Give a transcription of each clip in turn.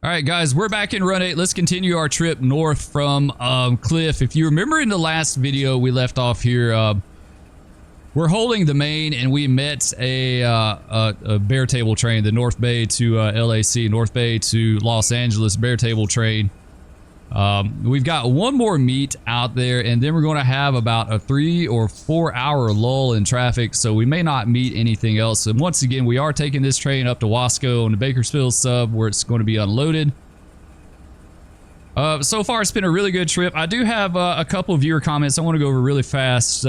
All right, guys, we're back in Run 8. Let's continue our trip north from Cliff. If you remember in the last video, we left off here. We're holding the main, and we met a bear table train, the North Bay to LAC, North Bay to Los Angeles bear table train. We've got one more meet out there, and then we're going to have about a 3 or 4 hour lull in traffic, so we may not meet anything else. And once again, we are taking this train up to Wasco on the Bakersfield sub where it's going to be unloaded. So far, it's been a really good trip. I do have a couple of viewer comments I want to go over really fast.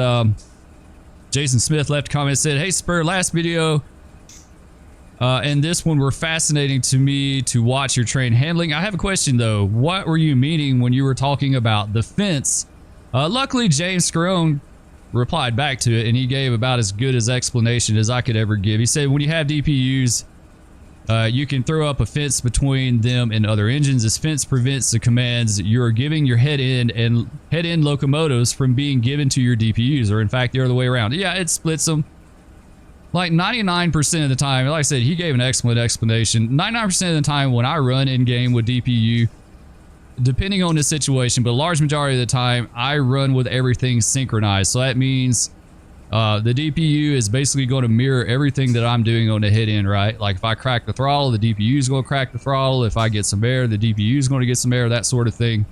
Jason Smith left a comment, said, "Hey Spur, last video and this one were fascinating to me to watch your train handling. I have a question though. What were you meaning when you were talking about the fence?" Luckily, James Scarone replied back to it, and he gave about as good as explanation as I could ever give. He said, when you have DPUs, you can throw up a fence between them and other engines. This fence prevents the commands you're giving your head-end and head-end locomotives from being given to your DPUs, or in fact, the other way around. Yeah, it splits them. Like 99% of the time, like I said, he gave an excellent explanation. 99% of the time when I run in-game with DPU, depending on the situation, but a large majority of the time, I run with everything synchronized. So that means the DPU is basically going to mirror everything that I'm doing on the head end, right? Like if I crack the throttle, the DPU is going to crack the throttle. If I get some air, the DPU is going to get some air, that sort of thing.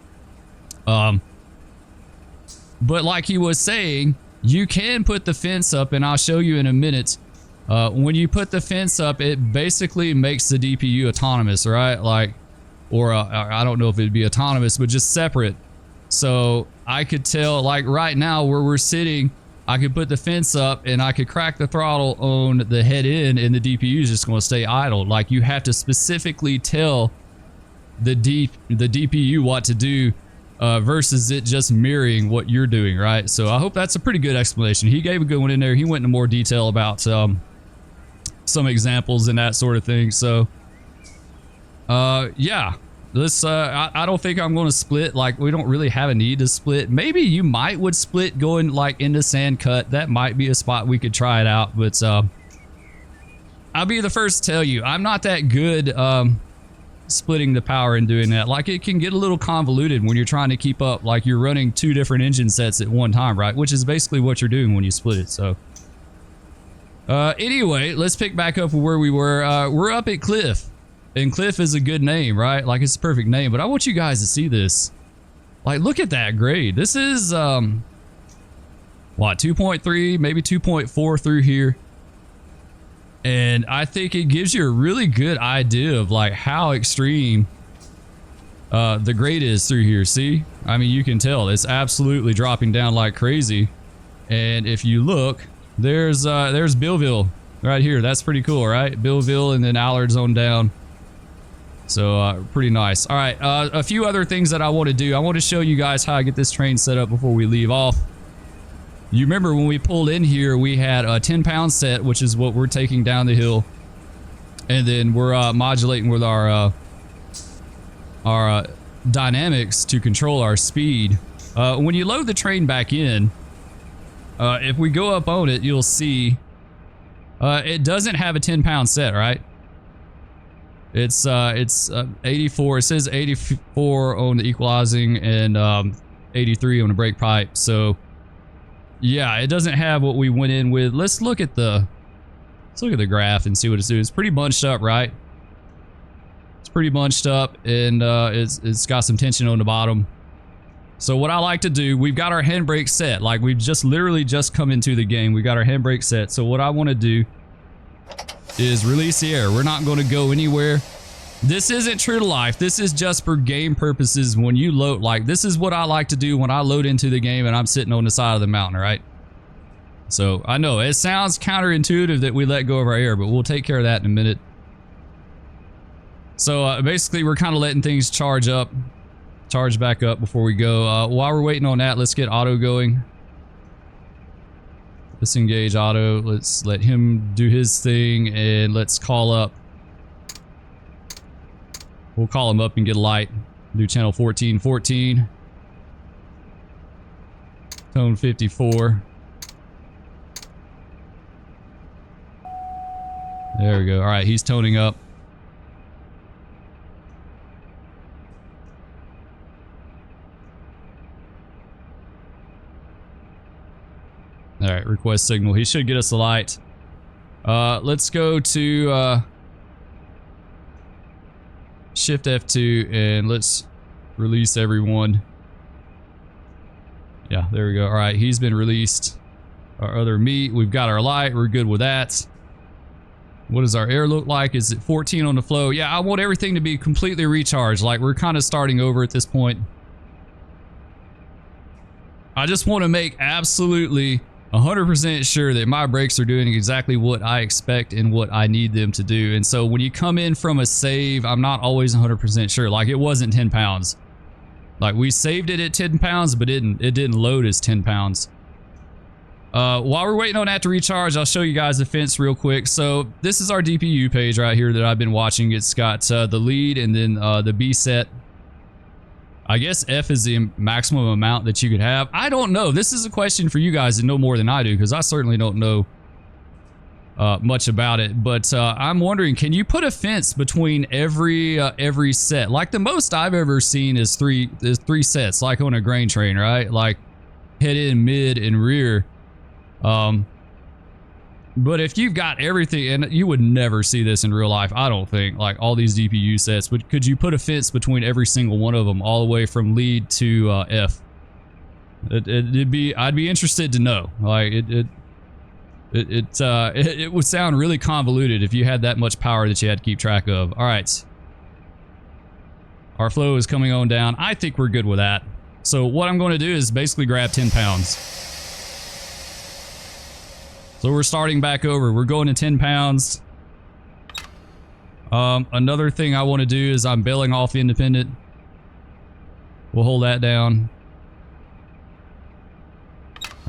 But like he was saying, you can put the fence up, and I'll show you in a minute. When you put the fence up, it basically makes the DPU autonomous, right? Like, or I don't know if it'd be autonomous, but just separate. So I could tell, like right now where we're sitting, I could put the fence up and I could crack the throttle on the head end, and the DPU is just going to stay idle. Like you have to specifically tell the DPU what to do versus it just mirroring what you're doing, right? So I hope that's a pretty good explanation. He gave a good one in there. He went into more detail about some examples and that sort of thing. So yeah, this I don't think I'm going to split. Like we don't really have a need to split. Maybe you would split going like into sand cut. That might be a spot we could try it out, but I'll be the first to tell you, I'm not that good splitting the power and doing that. Like it can get a little convoluted when you're trying to keep up, like you're running 2 different engine sets at one time, right? Which is basically what you're doing when you split it. So anyway, let's pick back up where we were. We're up at Cliff, and Cliff is a good name, right? Like it's a perfect name, but I want you guys to see this. Like look at that grade. This is what, 2.3 maybe 2.4 through here. And I think it gives you a really good idea of like how extreme the grade is through here. See, I mean, you can tell it's absolutely dropping down like crazy. And if you look, there's Billville right here. That's pretty cool, right? Billville, and then Allard's on down. So pretty nice. All right, a few other things that I want to do. I want to show you guys how I get this train set up before we leave off. You remember when we pulled in here, we had a 10-pound set, which is what we're taking down the hill. And then we're modulating with our dynamics to control our speed. When you load the train back in, if we go up on it, you'll see it doesn't have a 10-pound set, right? It's 84. It says 84 on the equalizing and 83 on the brake pipe. So yeah, it doesn't have what we went in with. Let's look at the graph and see what it's doing. It's pretty bunched up, right? It's pretty bunched up, and it's got some tension on the bottom. So what I like to do, we've got our handbrake set. Like we've just literally just come into the game. We got our handbrake set. So what I want to do is release the air. We're not going to go anywhere. This isn't true to life. This is just for game purposes. When you load, like this is what I like to do when I load into the game and I'm sitting on the side of the mountain, right? So I know it sounds counterintuitive that we let go of our air, but we'll take care of that in a minute. So basically we're kind of letting things charge back up before we go. While we're waiting on that, let's get auto going. Let's engage auto. Let's let him do his thing, and let's call up. We'll call him up and get a light. Do channel 1414. Tone 54. There we go. All right, he's toning up. All right, request signal. He should get us a light. Let's go to Shift F2 and let's release everyone. Yeah, there we go. All right, he's been released. Our other meat, we've got our light. We're good with that. What does our air look like? Is it 14 on the flow? Yeah, I want everything to be completely recharged. Like, we're kind of starting over at this point. I just want to make absolutely 100% sure that my brakes are doing exactly what I expect and what I need them to do. And so when you come in from a save, I'm not always 100% sure. Like, it wasn't 10 pounds. Like, we saved it at 10 pounds, but it didn't load as 10 pounds. While we're waiting on that to recharge, I'll show you guys the fence real quick. So this is our DPU page right here that I've been watching. It's got the lead and then the B set. I guess F is the maximum amount that you could have. I don't know. This is a question for you guys that know more than I do, because I certainly don't know much about it. But I'm wondering, can you put a fence between every set? Like, the most I've ever seen is three sets, like on a grain train, right? Like head in, mid, and rear. But if you've got everything, and you would never see this in real life, I don't think, like all these DPU sets, but could you put a fence between every single one of them all the way from lead to F? I'd be interested to know. Like, it would sound really convoluted if you had that much power that you had to keep track of. All right. Our flow is coming on down. I think we're good with that. So what I'm going to do is basically grab 10 pounds. So we're starting back over. We're going to 10 pounds. Another thing I want to do is I'm bailing off independent. We'll hold that down.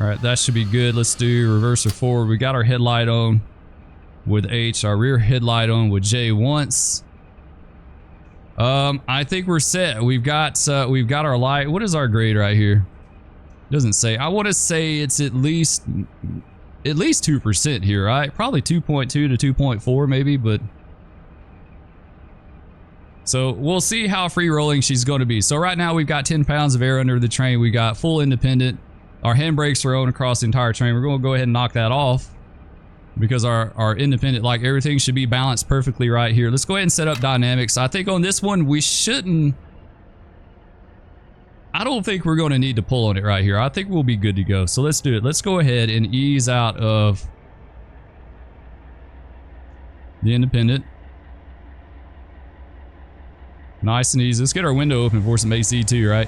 All right, that should be good. Let's do reverser forward. We got our headlight on with H, our rear headlight on with J once. I think we're set. We've got our light. What is our grade right here? Doesn't say. I want to say it's at least 2% here, right? Probably 2.2 to 2.4 maybe, but so we'll see how free rolling she's going to be. So right now we've got 10 pounds of air under the train. We got full independent. Our handbrakes are on across the entire train. We're going to go ahead and knock that off because our independent, like, everything should be balanced perfectly right here. Let's go ahead and set up dynamics. I think on this one we shouldn't. I don't think we're going to need to pull on it right here. I think we'll be good to go. So let's do it. Let's go ahead and ease out of the independent. Nice and easy. Let's get our window open for some AC too, right?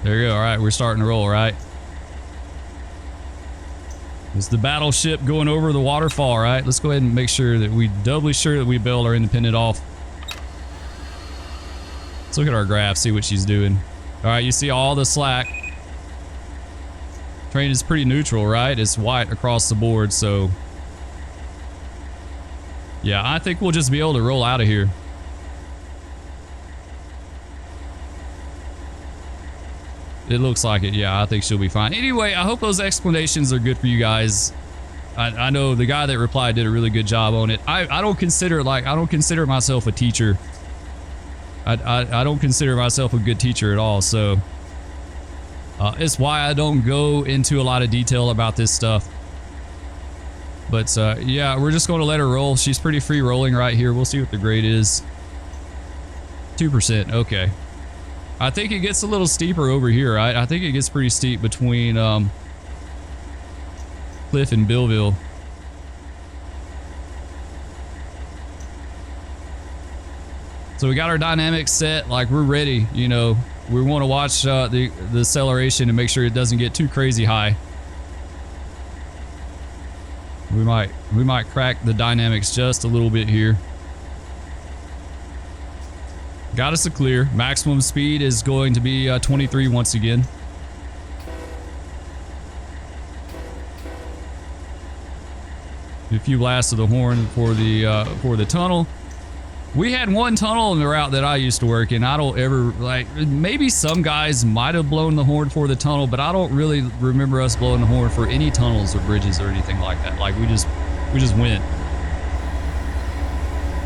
There you go. All right, we're starting to roll, right? It's the battleship going over the waterfall, right? Let's go ahead and make sure that we doubly sure that we bailed our independent off. Let's look at our graph, see what she's doing. All right, you see all the slack. Train is pretty neutral, right? It's white across the board, so yeah, I think we'll just be able to roll out of here. It looks like it. Yeah, I think she'll be fine. Anyway, I hope those explanations are good for you guys. I know the guy that replied did a really good job on it. I don't consider myself a teacher. I don't consider myself a good teacher at all. So it's why I don't go into a lot of detail about this stuff. But yeah, we're just going to let her roll. She's pretty free rolling right here. We'll see what the grade is. 2%. Okay. I think it gets a little steeper over here, right? I think it gets pretty steep between Cliff and Billville. So we got our dynamics set, like we're ready, you know. We want to watch the acceleration and make sure it doesn't get too crazy high. We might crack the dynamics just a little bit here. Got us a clear. Maximum speed is going to be 23 once again. A few blasts of the horn for the tunnel. We had one tunnel in the route that I used to work in. I don't ever, like, maybe some guys might have blown the horn for the tunnel, but I don't really remember us blowing the horn for any tunnels or bridges or anything like that. Like, we just went.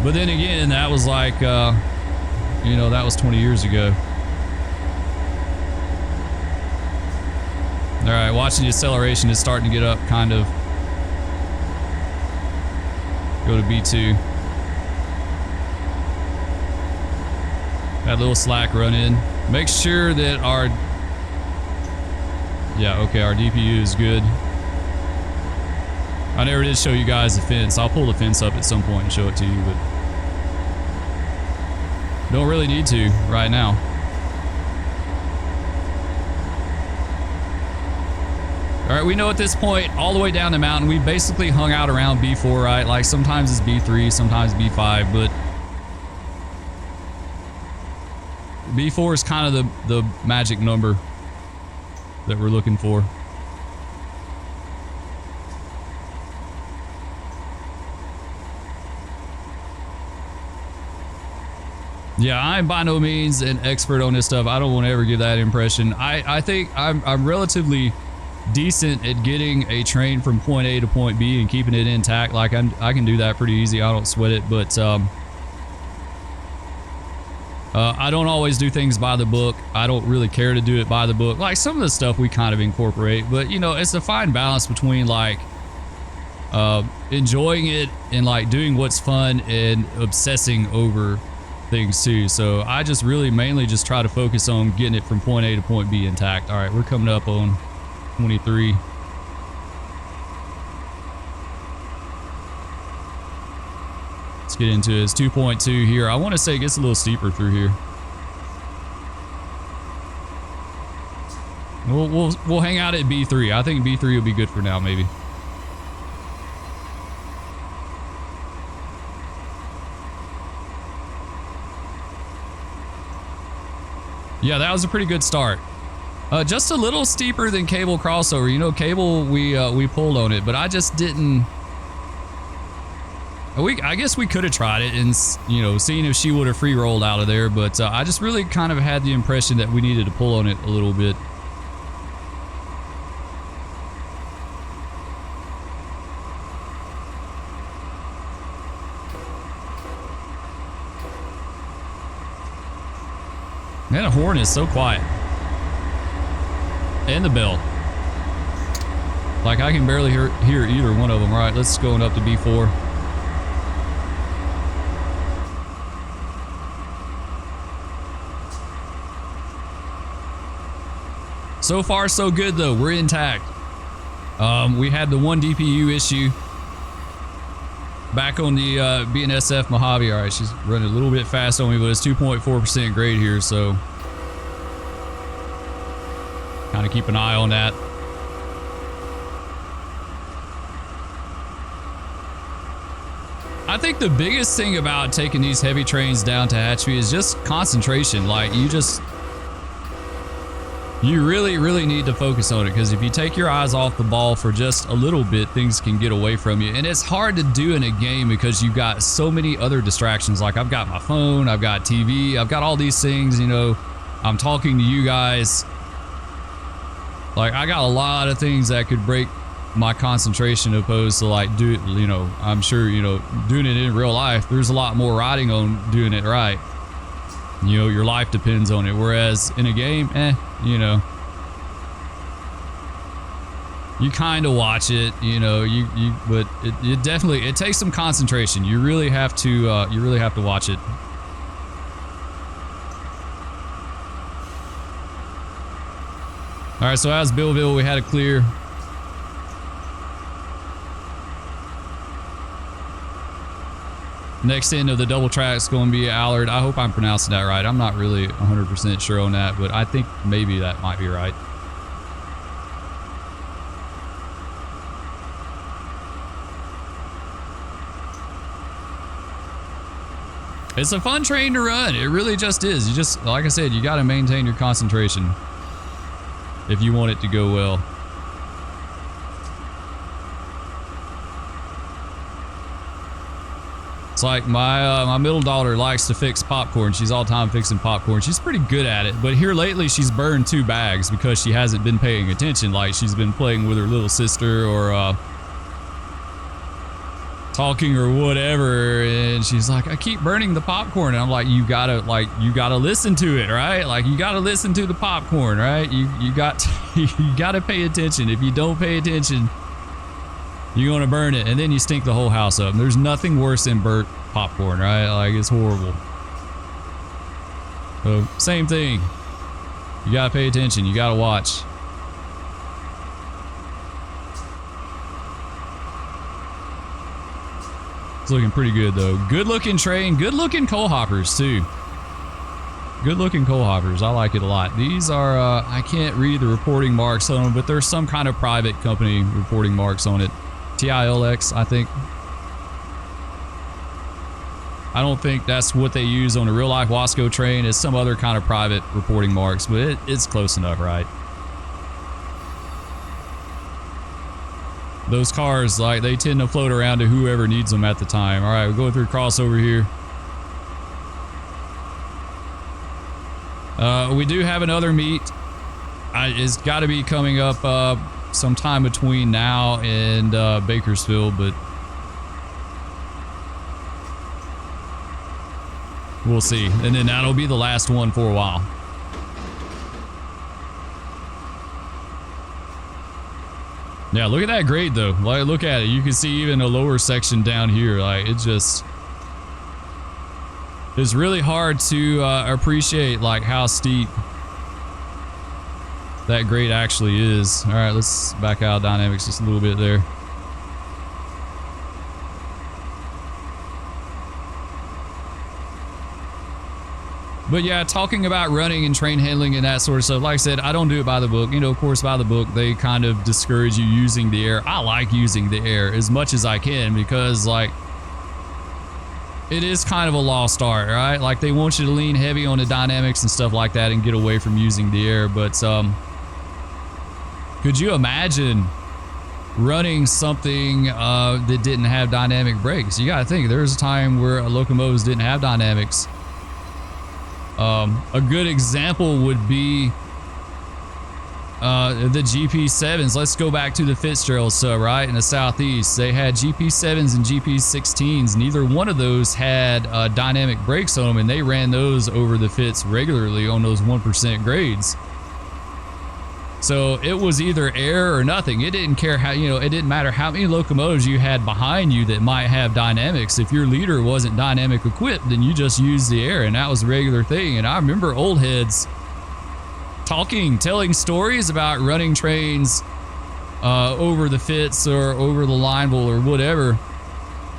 But then again, that was like, you know, that was 20 years ago. All right, watching the acceleration is starting to get up, kind of. Go to B2. That little slack run in. Make sure that our... Yeah, okay, our DPU is good. I never did show you guys the fence. I'll pull the fence up at some point and show it to you, but... Don't really need to right now. All right, we know at this point, all the way down the mountain, we basically hung out around B4, right? Like sometimes it's B3, sometimes B5, but B4 is kind of the magic number that we're looking for. Yeah, I'm by no means an expert on this stuff. I don't want to ever give that impression. I think I'm relatively decent at getting a train from point A to point B and keeping it intact. Like I can do that pretty easy. I don't sweat it, but I don't always do things by the book. I don't really care to do it by the book. Like some of the stuff we kind of incorporate, but you know, it's a fine balance between like enjoying it and like doing what's fun and obsessing over things too. So I just really mainly just try to focus on getting it from point A to point B intact. All right, we're coming up on 23. Let's get into it. It's 2.2 here. I want to say it gets a little steeper through here. We'll hang out at B3. I think B3 will be good for now, maybe. Yeah, that was a pretty good start. Just a little steeper than Cable crossover. You know, Cable, we pulled on it, but I just didn't. I guess we could have tried it and, you know, seeing if she would have free rolled out of there, but I just really kind of had the impression that we needed to pull on it a little bit. Man, the horn is so quiet. And the bell. Like I can barely hear either one of them. All right, let's go up to B4. So far, so good though. We're intact. We had the one DPU issue back on the BNSF Mojave. All right, she's running a little bit fast on me, but it's 2.4% grade here, so kind of keep an eye on that. I think the biggest thing about taking these heavy trains down to Tehachapi is just concentration. Like you really need to focus on it, because if you take your eyes off the ball for just a little bit, things can get away from you. And it's hard to do in a game because you've got so many other distractions. Like I've got my phone, I've got TV, I've got all these things, you know, I'm talking to you guys. Like I got a lot of things that could break my concentration opposed to like you know, I'm sure, you know, doing it in real life, there's a lot more riding on doing it right. You know, your life depends on it. Whereas in a game, you know, you kind of watch it, you know, but it definitely, it takes some concentration. You really have to watch it. All right, so as Billville, we had a clear. Next end of the double track is going to be Allard. I hope I'm pronouncing that right. I'm not really 100% sure on that, but I think maybe that might be right. It's a fun train to run. It really just is. You just, like I said, you got to maintain your concentration if you want it to go well. It's like my middle daughter likes to fix popcorn. She's all the time fixing popcorn. She's pretty good at it, but here lately she's burned 2 bags because she hasn't been paying attention. Like she's been playing with her little sister or talking or whatever, and she's like, I keep burning the popcorn. And I'm like, you gotta listen to it, right? Like, you gotta listen to the popcorn, right? You gotta pay attention. If you don't pay attention, you're gonna burn it, and then you stink the whole house up. And there's nothing worse than burnt popcorn, right? Like, it's horrible. So same thing. You gotta pay attention. You gotta watch. It's looking pretty good though. Good looking train. Good looking coal hoppers too. Good looking coal hoppers. I like it a lot. These are, I can't read the reporting marks on them, but there's some kind of private company reporting marks on it. TILX, I think. I don't think that's what they use on a real life Wasco train. It's some other kind of private reporting marks, but it's close enough, right? Those cars, like, they tend to float around to whoever needs them at the time. All right, we're going through crossover here. We do have another meet. It's got to be coming up sometime between now and Bakersfield, but we'll see. And then that'll be the last one for a while. Yeah, look at that grade though. Like, look at it. You can see even a lower section down here. Like, it's really hard to appreciate like how steep that grade actually is. All right, let's back out of dynamics just a little bit there. But yeah, talking about running and train handling and that sort of stuff, like I said, I don't do it by the book. You know, of course, by the book, they kind of discourage you using the air. I like using the air as much as I can because, like, it is kind of a lost art, right? Like, they want you to lean heavy on the dynamics and stuff like that and get away from using the air. But could you imagine running something that didn't have dynamic brakes? You got to think, there was a time where locomotives didn't have dynamics. A good example would be the GP7s. Let's go back to the Fitzgerald sub, right? In the Southeast, they had GP7s and GP16s. Neither one of those had dynamic brakes on them, and they ran those over the Fitz regularly on those 1% grades. So it was either air or nothing. It didn't care how, you know, it didn't matter how many locomotives you had behind you that might have dynamics. If your leader wasn't dynamic equipped, then you just used the air, and that was a regular thing. And I remember old heads telling stories about running trains over the Fitz or over the Lineville or whatever.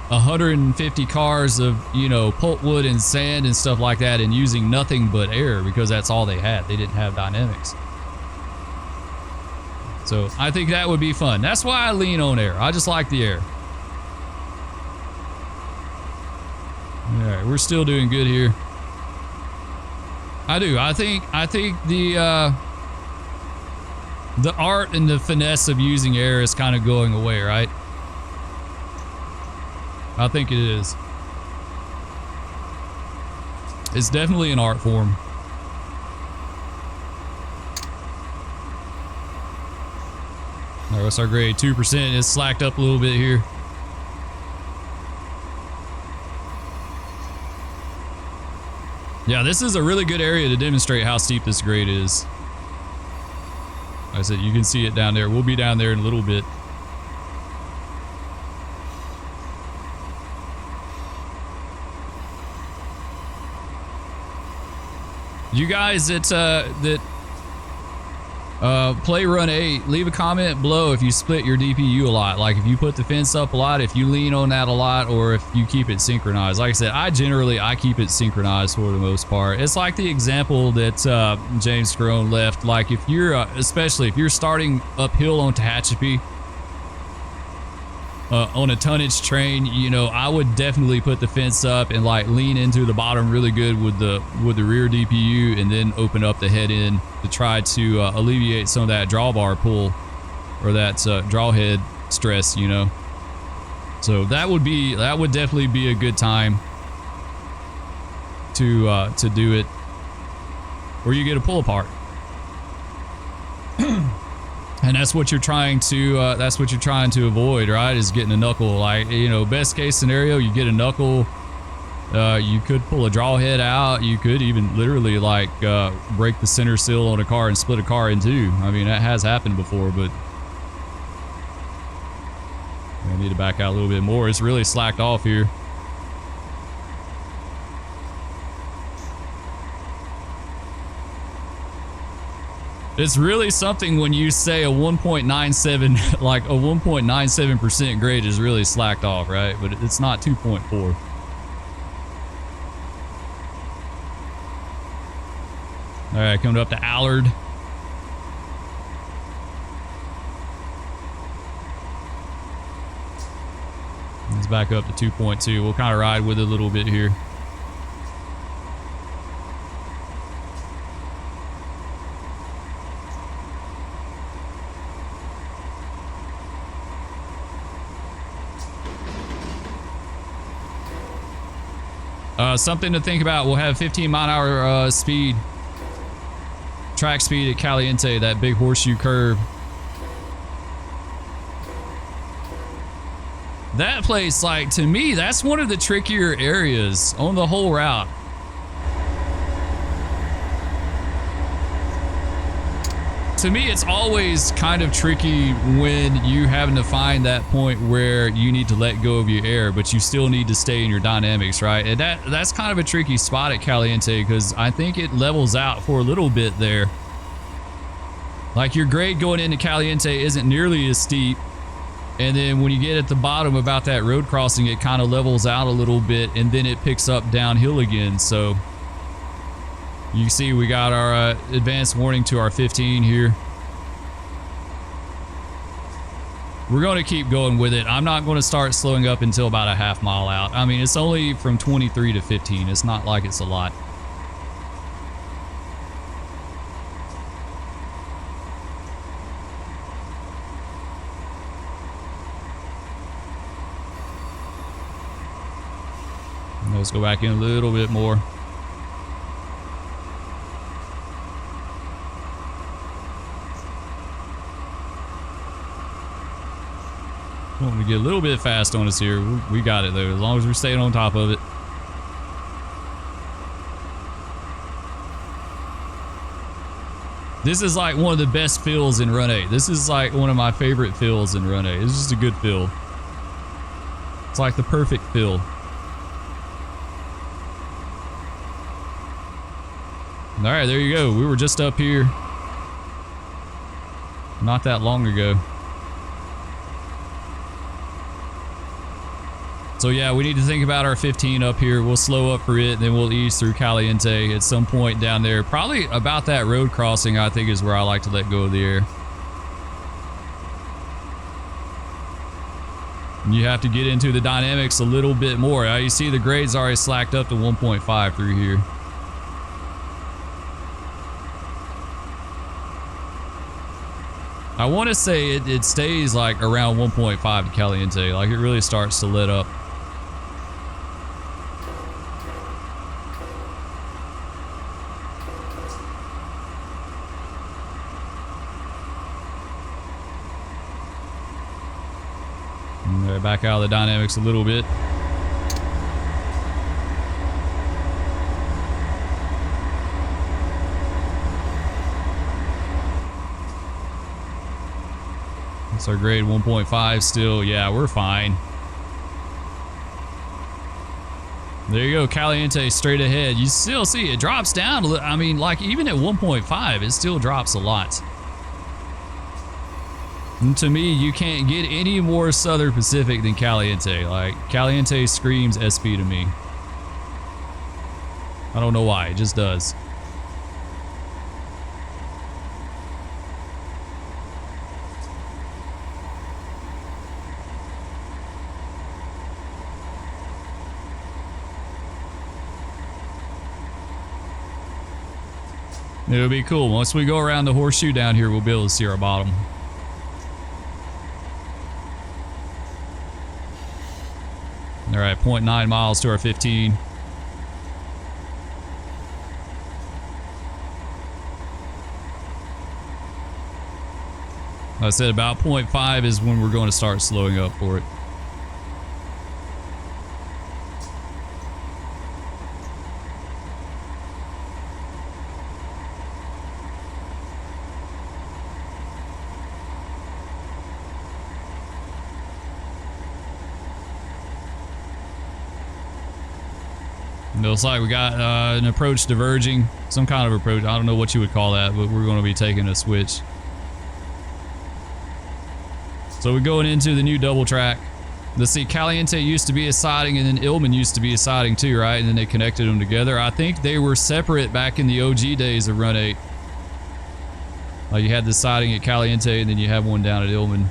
150 cars of, you know, pulpwood and sand and stuff like that, and using nothing but air because that's all they had. They didn't have dynamics. So I think that would be fun. That's why I lean on air. I just like the air. All right, we're still doing good here. I do. I think the art and the finesse of using air is kind of going away, right? I think it is. It's definitely an art form. All right, what's our grade? 2%. It's slacked up a little bit here. Yeah, this is a really good area to demonstrate how steep this grade is. Like I said, you can see it down there. We'll be down there in a little bit. You guys that play run 8, leave a comment below if you split your DPU a lot. Like if you put the fence up a lot, if you lean on that a lot, or if you keep it synchronized. Like I said, I keep it synchronized for the most part. It's like the example that James Carone left. Like if you're, especially if you're starting uphill on Tehachapi, on a tonnage train, you know, I would definitely put the fence up and like lean into the bottom really good with the rear DPU, and then open up the head end to try to alleviate some of that drawbar pull or that draw head stress, you know. So that would definitely be a good time to do it, or you get a pull apart. And that's what you're trying to avoid, right? Is getting a knuckle. Like, you know, best case scenario, you get a knuckle. You could pull a draw head out. You could even literally like break the center seal on a car and split a car in two. I mean, that has happened before, but I need to back out a little bit more. It's really slacked off here. It's really something when you say a 1.97, like a 1.97% grade is really slacked off, right? But it's not 2.4. All right, coming up to Allard. Let's back up to 2.2. We'll kind of ride with it a little bit here. Something to think about. We'll have 15-mile-an-hour speed, track speed at Caliente, that big horseshoe curve. That place, like, to me, that's one of the trickier areas on the whole route. To me, it's always kind of tricky when you having to find that point where you need to let go of your air, but you still need to stay in your dynamics, right? And that's kind of a tricky spot at Caliente, because I think it levels out for a little bit there. Like, your grade going into Caliente isn't nearly as steep, and then when you get at the bottom about that road crossing, it kind of levels out a little bit, and then it picks up downhill again. So you can see we got our advanced warning to our 15 here. We're going to keep going with it. I'm not going to start slowing up until about a half mile out. I mean, it's only from 23 to 15. It's not like it's a lot. Let's go back in a little bit more. Want to get a little bit fast on us here. We got it though, as long as we're staying on top of it. This is like one of the best fills in Run 8. This is like one of my favorite fills in Run 8. It's just a good fill. It's like the perfect fill. All right, there you go. We were just up here not that long ago. So yeah, we need to think about our 15 up here. We'll slow up for it, then we'll ease through Caliente at some point down there. Probably about that road crossing, I think, is where I like to let go of the air. You have to get into the dynamics a little bit more. You see the grade's already slacked up to 1.5 through here. I want to say it stays like around 1.5 to Caliente. Like, it really starts to let up. Back out of the dynamics a little bit. That's our grade 1.5 still. Yeah, we're fine. There you go, Caliente straight ahead. You still see it drops down. I mean, like, even at 1.5, it still drops a lot. And to me, you can't get any more Southern Pacific than Caliente. Like, Caliente screams SP to me. I don't know why, it just does. It'll be cool. Once we go around the horseshoe down here, we'll be able to see our bottom. All right, 0.9 miles to our 15. I said about 0.5 is when we're going to start slowing up for it. It looks like we got an approach diverging, some kind of approach. I don't know what you would call that, but we're going to be taking a switch. So we're going into the new double track. Let's see, Caliente used to be a siding, and then Illman used to be a siding too, right? And then they connected them together. I think they were separate back in the OG days of Run 8. You had the siding at Caliente, and then you have one down at Illman.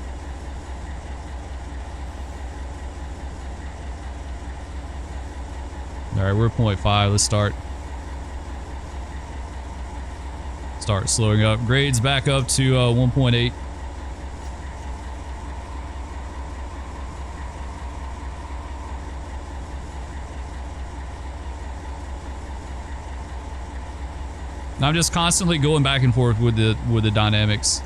All right, we're 0.5. Let's start slowing up. Grades back up to 1.8. I'm just constantly going back and forth with the dynamics.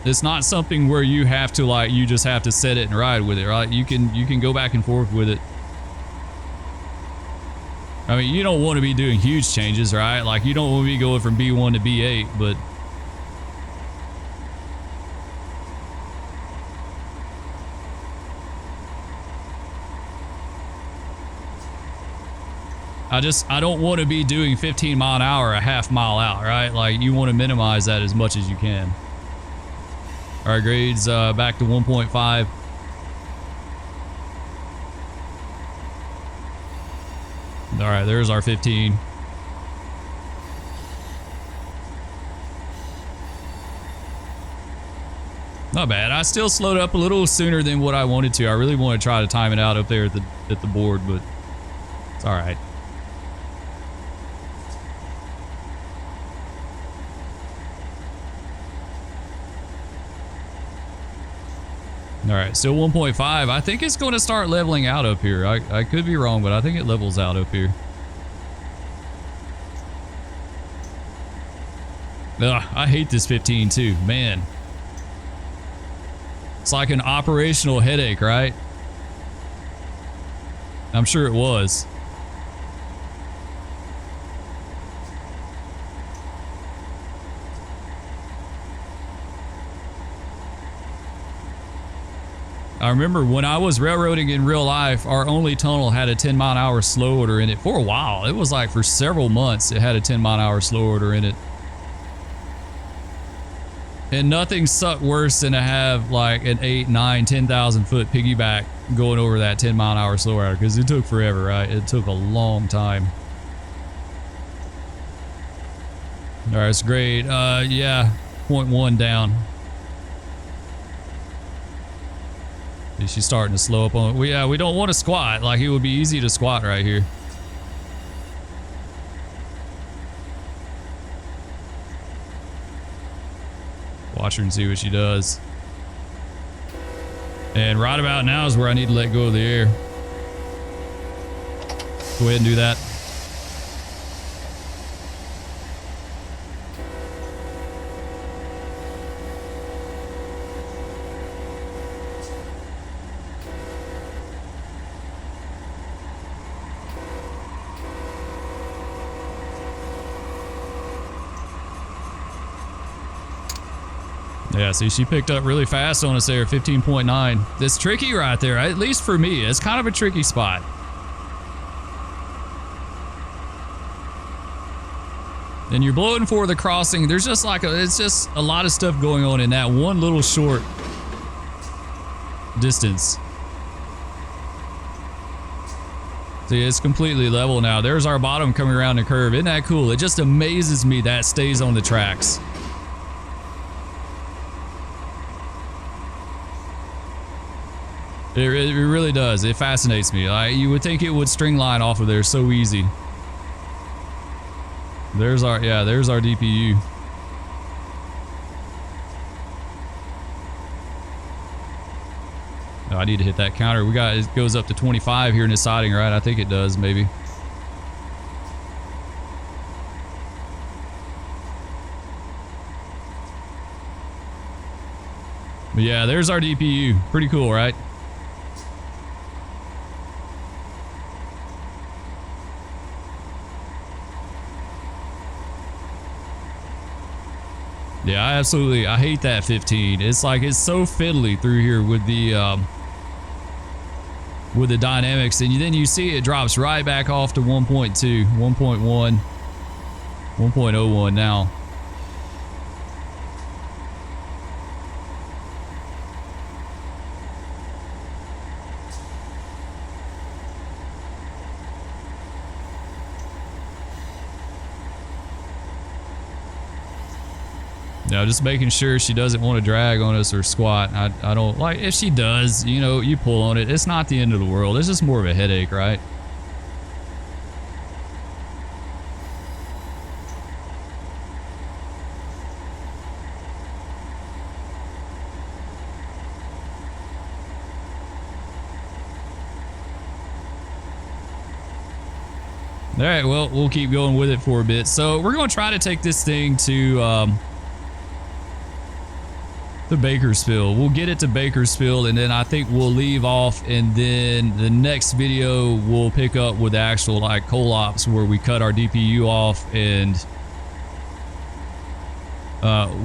It's not something where you have to you just have to set it and ride with it, right? You can go back and forth with it. I mean, you don't want to be doing huge changes, right? Like, you don't want to be going from B1 to B8, but I don't want to be doing 15 mile an hour a half mile out, right? Like, you want to minimize that as much as you can. All right, grades back to 1.5. All right, there's our 15. Not bad. I still slowed up a little sooner than what I wanted to. I really want to try to time it out up there at the board, but it's all right. All right, still 1.5. I think it's going to start leveling out up here. I could be wrong, but I think it levels out up here. Ugh, I hate this 15 too, man. It's like an operational headache, right? I'm sure it was. I remember when I was railroading in real life, our only tunnel had a 10 mile an hour slow order in it for a while. It was like for several months it had a 10 mile an hour slow order in it. And nothing sucked worse than to have like an 8, 9, 10,000 foot piggyback going over that 10 mile an hour slow order, because it took forever, right? It took a long time. All right, it's great. Yeah, 0.1 down. She's starting to slow up on it. Yeah, we don't want to squat. Like, it would be easy to squat right here. Watch her and see what she does. And right about now is where I need to let go of the air. Go ahead and do that. Yeah, see, she picked up really fast on us there, 15.9. It's tricky right there, at least for me. It's kind of a tricky spot. And you're blowing for the crossing. There's just like it's just a lot of stuff going on in that one little short distance. See, it's completely level now. There's our bottom coming around the curve. Isn't that cool? It just amazes me that stays on the tracks. It really does. It fascinates me. You would think it would string line off of there so easy. There's our DPU. Oh, I need to hit that counter. It goes up to 25 here in this siding, right? I think it does, maybe. But yeah, there's our DPU. Pretty cool, right? Yeah, I hate that 15. It's like, it's so fiddly through here with the dynamics, and then you see it drops right back off to 1.2, 1.1, 1.01 now. Now, just making sure she doesn't want to drag on us or squat. I don't like, if she does, you know, you pull on it. It's not the end of the world. It's just more of a headache, right? All right, well, we'll keep going with it for a bit. So we're going to try to take this thing to Bakersfield. We'll get it to Bakersfield, and then I think we'll leave off, and then the next video we'll pick up with the actual like coal ops where we cut our DPU off and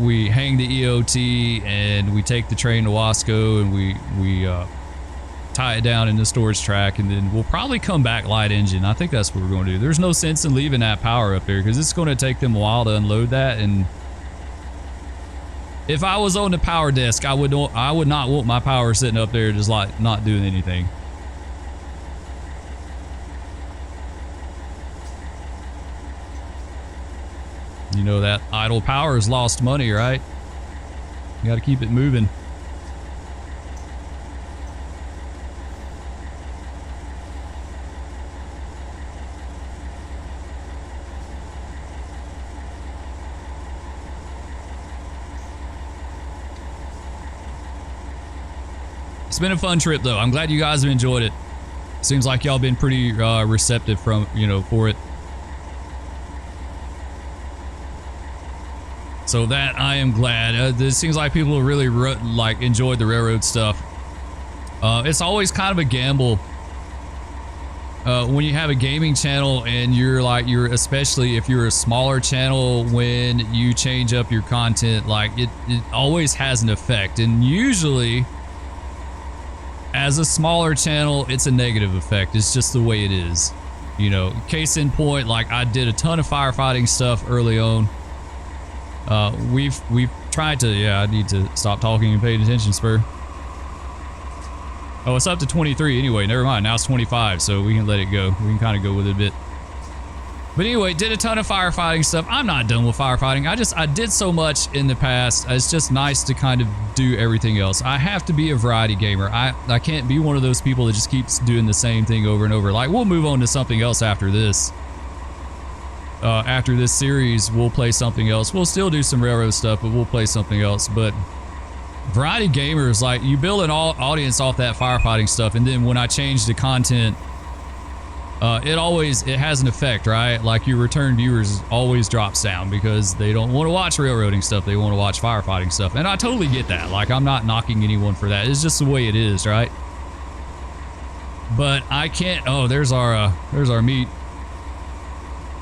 we hang the EOT and we take the train to Wasco and we tie it down in the storage track, and then we'll probably come back light engine. I think that's what we're going to do. There's no sense in leaving that power up there because it's going to take them a while to unload that, and if I was on the power desk, I would not want my power sitting up there just like not doing anything. You know that idle power is lost money, right? You got to keep it moving. It's been a fun trip though. I'm glad you guys have enjoyed it. Seems like y'all been pretty receptive for it. So that I am glad. It seems like people really like enjoyed the railroad stuff. It's always kind of a gamble when you have a gaming channel and you're especially if you're a smaller channel, when you change up your content, like it always has an effect, and usually as a smaller channel, it's a negative effect. It's just the way it is. You know, case in point, like I did a ton of firefighting stuff early on. We've tried to, yeah, I need to stop talking and pay attention, Spur. Oh, it's up to 23 anyway. Never mind. Now it's 25, so we can let it go. We can kind of go with it a bit. But anyway, did a ton of firefighting stuff. I'm not done with firefighting. I did so much in the past. It's just nice to kind of do everything else. I have to be a variety gamer. I can't be one of those people that just keeps doing the same thing over and over. Like, we'll move on to something else after this. After this series, we'll play something else. We'll still do some railroad stuff, but we'll play something else. But variety gamers, like, you build an audience off that firefighting stuff, and then when I change the content, it has an effect, right? Like, your return viewers always drops down because they don't want to watch railroading stuff. They want to watch firefighting stuff. And I totally get that. Like, I'm not knocking anyone for that. It's just the way it is, right? But I can't. Oh, there's our meat.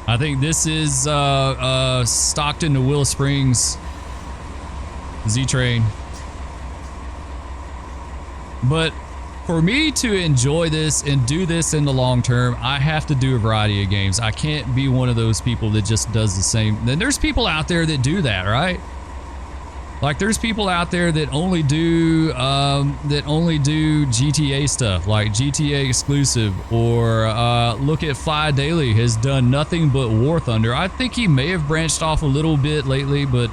I think this is Stockton to Willow Springs Z-Train. But for me to enjoy this and do this in the long term, I have to do a variety of games. I can't be one of those people that just does the same. Then there's people out there that do that, right? Like, there's people out there that only do GTA stuff, like GTA exclusive, or look at Fly Daily has done nothing but War Thunder. I think he may have branched off a little bit lately, but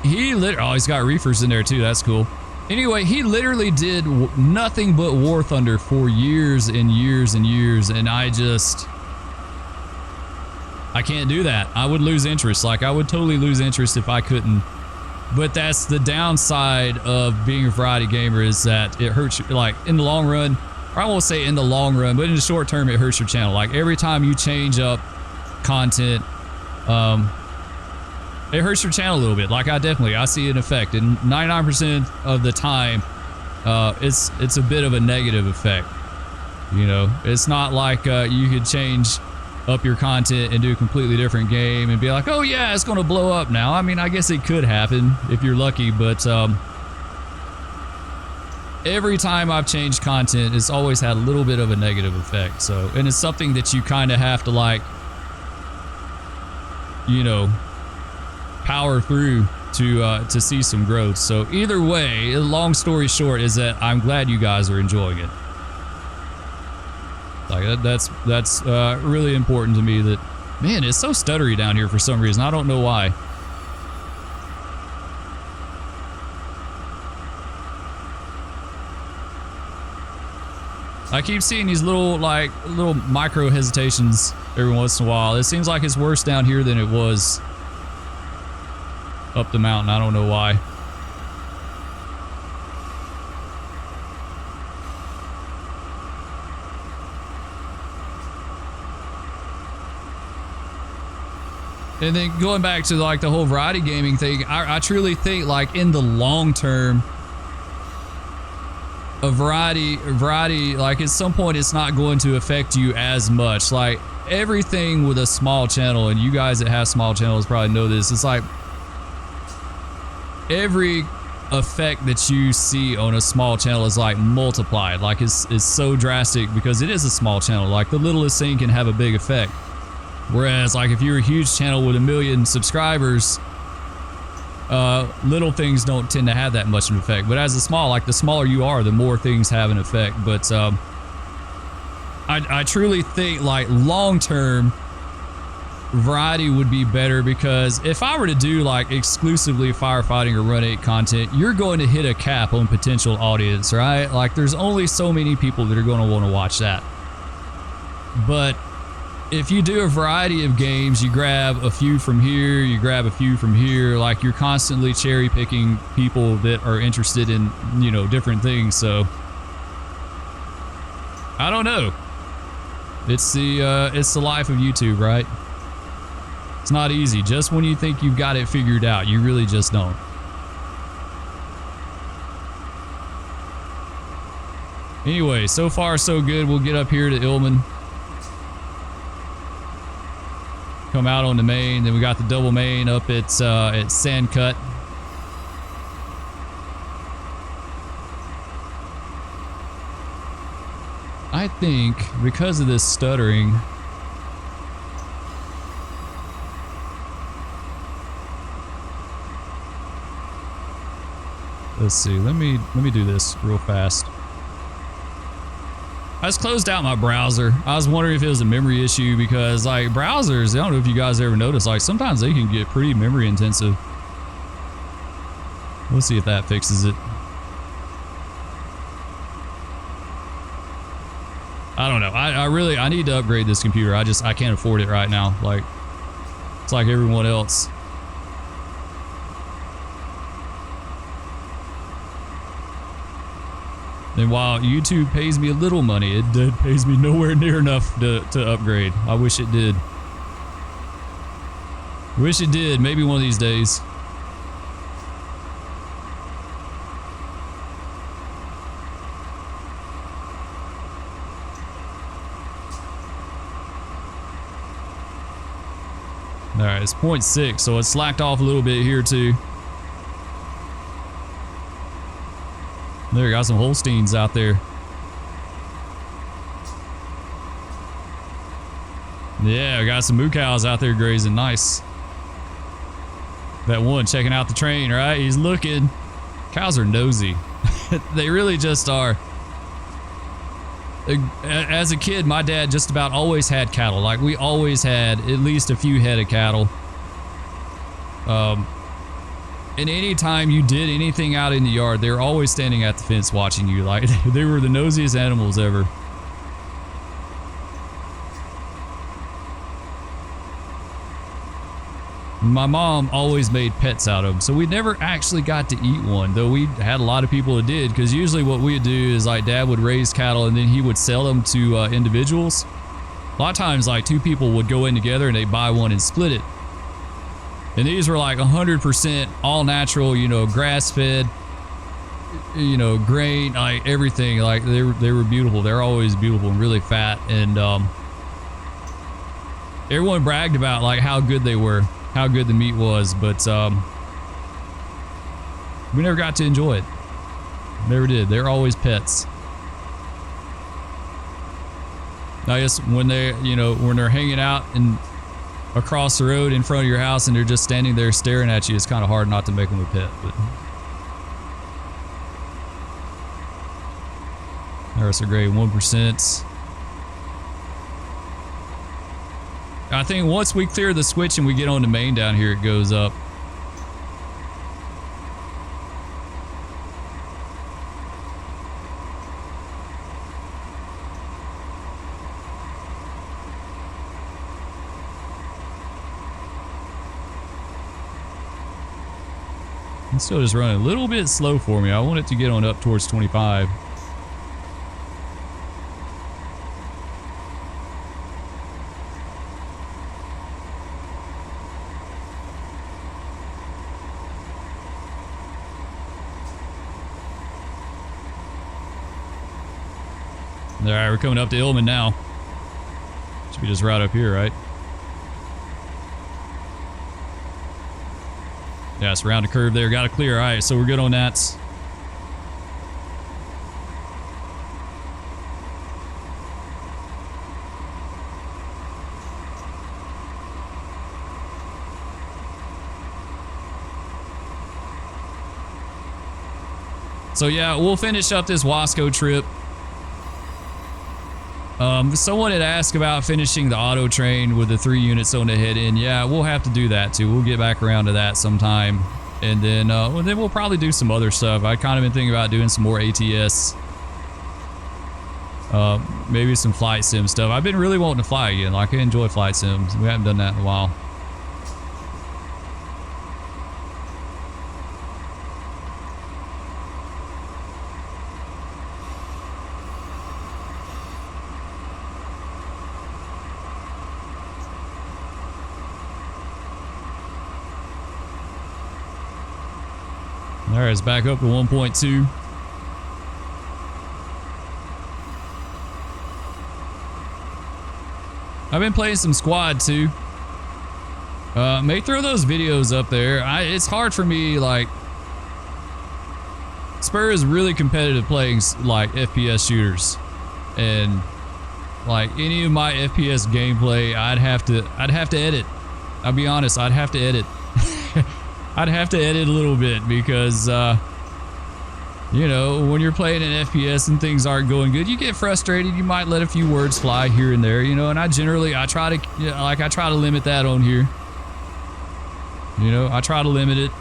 he's got reefers in there too. That's cool. Anyway, he literally did nothing but War Thunder for years and years and years, and I can't do that. I would lose interest. Like, I would totally lose interest if I couldn't. But that's the downside of being a variety gamer, is that it hurts you, like, in the long run. Or I won't say in the long run, but in the short term, it hurts your channel. Like, every time you change up content, it hurts your channel a little bit. Like I see an effect, and 99% of the time, it's a bit of a negative effect. You know, it's not like you could change up your content and do a completely different game and be like, oh yeah, it's gonna blow up now. I mean, I guess it could happen if you're lucky, but every time I've changed content, it's always had a little bit of a negative effect. So, and it's something that you kind of have to, like, you know, power through to see some growth. So either way, long story short is that I'm glad you guys are enjoying it. Like that's really important to me. That, man, it's so stuttery down here for some reason. I don't know why. I keep seeing these little micro hesitations every once in a while. It seems like it's worse down here than it was up the mountain. I don't know why. And then going back to like the whole variety gaming thing, I truly think, like, in the long term, a variety, like, at some point it's not going to affect you as much. Like, everything with a small channel, and you guys that have small channels probably know this, it's like every effect that you see on a small channel is like multiplied. Like, it's so drastic because it is a small channel. Like, the littlest thing can have a big effect. Whereas, like, if you're a huge channel with 1 million subscribers, little things don't tend to have that much of an effect. But as a small, like, the smaller you are, the more things have an effect. But I truly think, like, long-term, variety would be better, because if I were to do, like, exclusively firefighting or Run 8 content, you're going to hit a cap on potential audience, right? Like, there's only so many people that are going to want to watch that. But if you do a variety of games, you grab a few from here, you grab a few from here, like, you're constantly cherry picking people that are interested in, you know, different things. So I don't know. It's the life of YouTube, right? It's not easy. Just when you think you've got it figured out, you really just don't. Anyway, so far so good. We'll get up here to Illman. Come out on the main, then we got the double main up at Sandcut. I think because of this stuttering, let's see. Let me do this real fast. I just closed out my browser. I was wondering if it was a memory issue, because, like, browsers, I don't know if you guys ever noticed, like, sometimes they can get pretty memory intensive. Let's see if that fixes it. I don't know. I need to upgrade this computer. I can't afford it right now. Like, it's like everyone else. And while YouTube pays me a little money, it pays me nowhere near enough to upgrade. I wish it did. Wish it did. Maybe one of these days. Alright, it's 0.6, so it's slacked off a little bit here too. There, got some Holsteins out there. Yeah, got some moo cows out there grazing. Nice. That one checking out the train, right? He's looking. Cows are nosy. They really just are. As a kid, my dad just about always had cattle. Like, we always had at least a few head of cattle. And anytime you did anything out in the yard, they were always standing at the fence watching you. Like, they were the nosiest animals ever. My mom always made pets out of them, so we never actually got to eat one, though we had a lot of people that did, because usually what we would do is, like, Dad would raise cattle and then he would sell them to individuals. A lot of times, like, two people would go in together and they'd buy one and split it. And these were like 100% all natural, you know, grass fed, you know, grain, like everything. Like they were beautiful. They're always beautiful and really fat. And everyone bragged about like how good they were, how good the meat was, but we never got to enjoy it. Never did. They're always pets. I guess when they, you know, when they're hanging out and across the road in front of your house and they're just standing there staring at you, it's kind of hard not to make them a pet. But there's a great 1%. I think once we clear the switch and we get on the main down here, it goes up. It's still just running a little bit slow for me. I want it to get on up towards 25. All right, we're coming up to Illman now. Should be just right up here, right? Yeah, it's around the curve there. Got to clear. All right, so we're good on that. So yeah, we'll finish up this Wasco trip. Someone had asked about finishing the auto train with the 3 units on the head end. Yeah, we'll have to do that too. We'll get back around to that sometime. And then, we'll probably do some other stuff. I kind of been thinking about doing some more ATS. Maybe some flight sim stuff. I've been really wanting to fly again. Like, I enjoy flight sims. We haven't done that in a while. All right, it's back up to 1.2. I've been playing some squad too. May throw those videos up there. It's hard for me, like, Spur is really competitive playing like FPS shooters, and like any of my FPS gameplay, I'd have to edit. I'll be honest, I'd have to edit. I'd have to edit a little bit because, you know, when you're playing an FPS and things aren't going good, you get frustrated. You might let a few words fly here and there, you know, and I try to, you know, like, I try to limit that on here. You know, I try to limit it.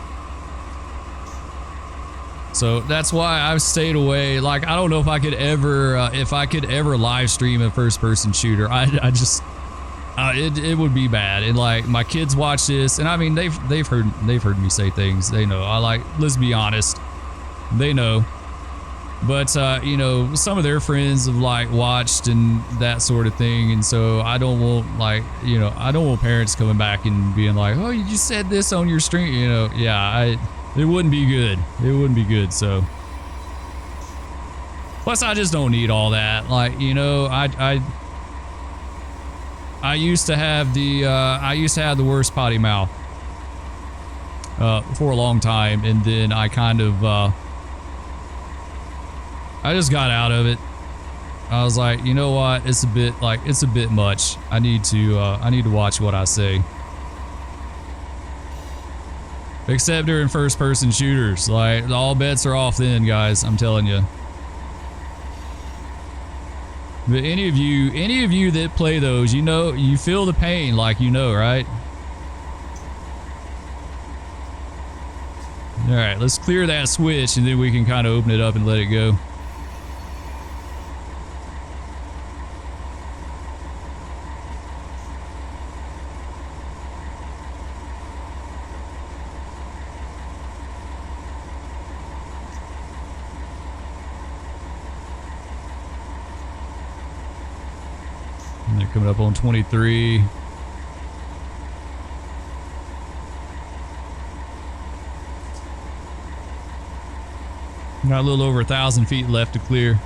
So that's why I've stayed away. Like, I don't know if I could ever live stream a first person shooter. I just, it would be bad. And like, my kids watch this, and I mean, they've heard me say things. They know. Let's be honest, they know. But you know, some of their friends have like watched and that sort of thing, and so I don't want, like, you know, I don't want parents coming back and being like, oh, you just said this on your stream, you know. Yeah, it wouldn't be good. It wouldn't be good. So plus, I just don't need all that. Like, you know, I used to have the worst potty mouth for a long time, and then I kind of I just got out of it. I was like, you know what? It's a bit much. I need to watch what I say. Except during first person shooters, like, all bets are off then, guys. I'm telling you. But any of you that play those, you know, you feel the pain, like, you know, right? All right, let's clear that switch, and then we can kind of open it up and let it go. Coming up on 23. Got a little over 1,000 feet left to clear.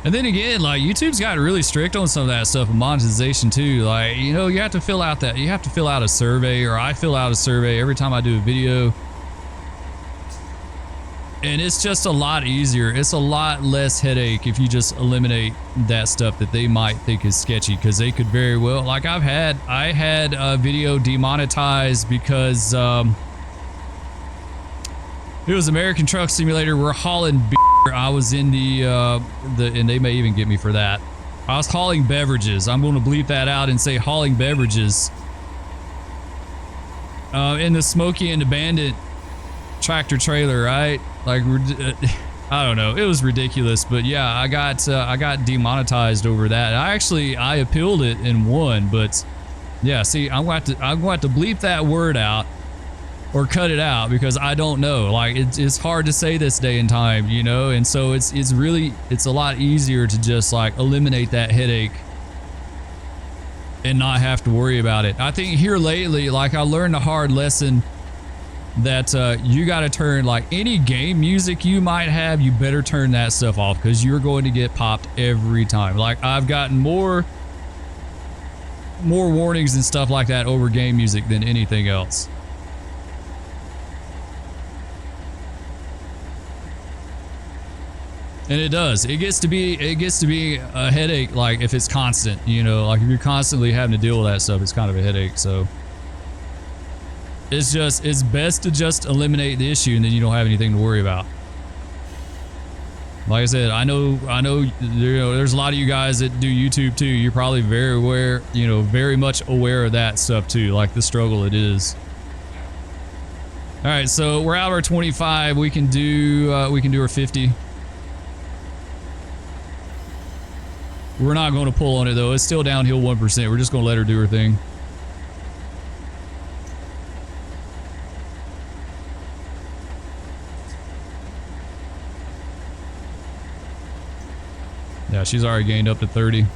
And then again, like, YouTube's got really strict on some of that stuff with monetization too. Like, you know, you have to fill out a survey, or I fill out a survey every time I do a video. And it's just a lot easier. It's a lot less headache if you just eliminate that stuff that they might think is sketchy, because they could very well, like I had a video demonetized because it was American Truck Simulator. We're hauling beer. I was in the and they may even get me for that. I was hauling beverages. I'm going to bleep that out and say hauling beverages in the Smoky and Abandoned tractor trailer, right? Like, I don't know. It was ridiculous, but yeah, I got demonetized over that. I appealed it and won, but yeah, see, I'm going to bleep that word out or cut it out, because I don't know. Like, it's hard to say this day and time, you know, and so it's a lot easier to just like eliminate that headache and not have to worry about it. I think here lately, like, I learned a hard lesson that you got to turn, like, any game music you might have, you better turn that stuff off, because you're going to get popped every time. Like, I've gotten more warnings and stuff like that over game music than anything else. And it does. It gets to be a headache, like, if it's constant, you know, like if you're constantly having to deal with that stuff, it's kind of a headache. So it's best to just eliminate the issue, and then you don't have anything to worry about. Like I said, I know, you know, there's a lot of you guys that do YouTube too. You're probably very aware, you know, very much aware of that stuff too, like the struggle it is. All right, so we're out of our 25. We can do our 50. We're not going to pull on it though. It's still downhill 1%. We're just going to let her do her thing. Yeah, she's already gained up to 30.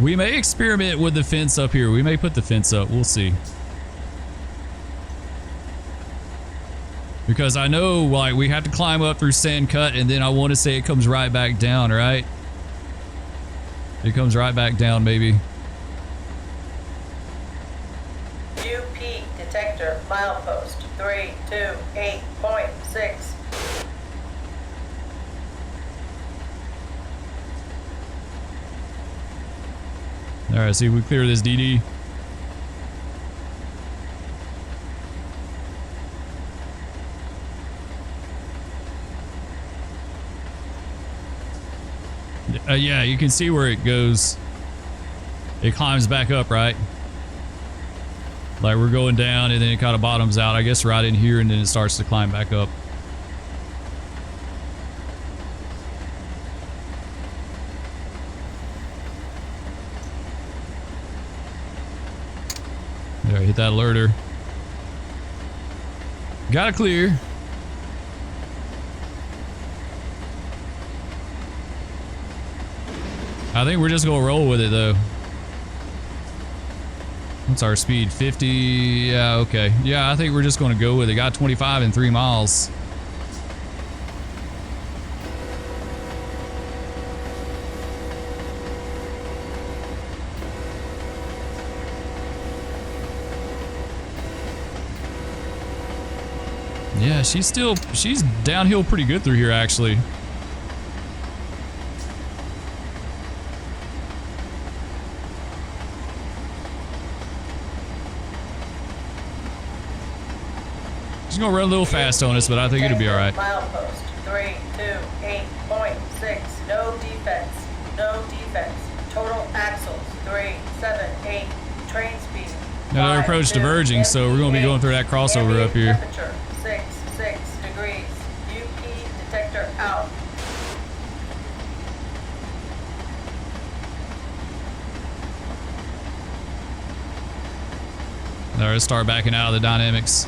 We may experiment with the fence up here. We may put the fence up. We'll see. Because I know, like, we have to climb up through Sand Cut, and then I want to say it comes right back down, right? It comes right back down, maybe. UP detector milepost 328.6. All right, see if we clear this DD. Yeah, you can see where it goes. It climbs back up, right? Like, we're going down and then it kind of bottoms out, I guess, right in here, and then it starts to climb back up. There, hit that alerter. Got it clear. I think we're just gonna roll with it though. What's our speed? 50? Yeah, okay. Yeah, I think we're just gonna go with it. Got 25 in 3 miles. Yeah, she's downhill pretty good through here actually. She's gonna run a little fast on us, but I think it'll be all right. Milepost 328.6. No defects. No defects. Total axles 378. Train speed. Now our approach diverging, so we're gonna be going through that crossover up here. Temperature 66 degrees. UP detector out. All right, let's start backing out of the dynamics.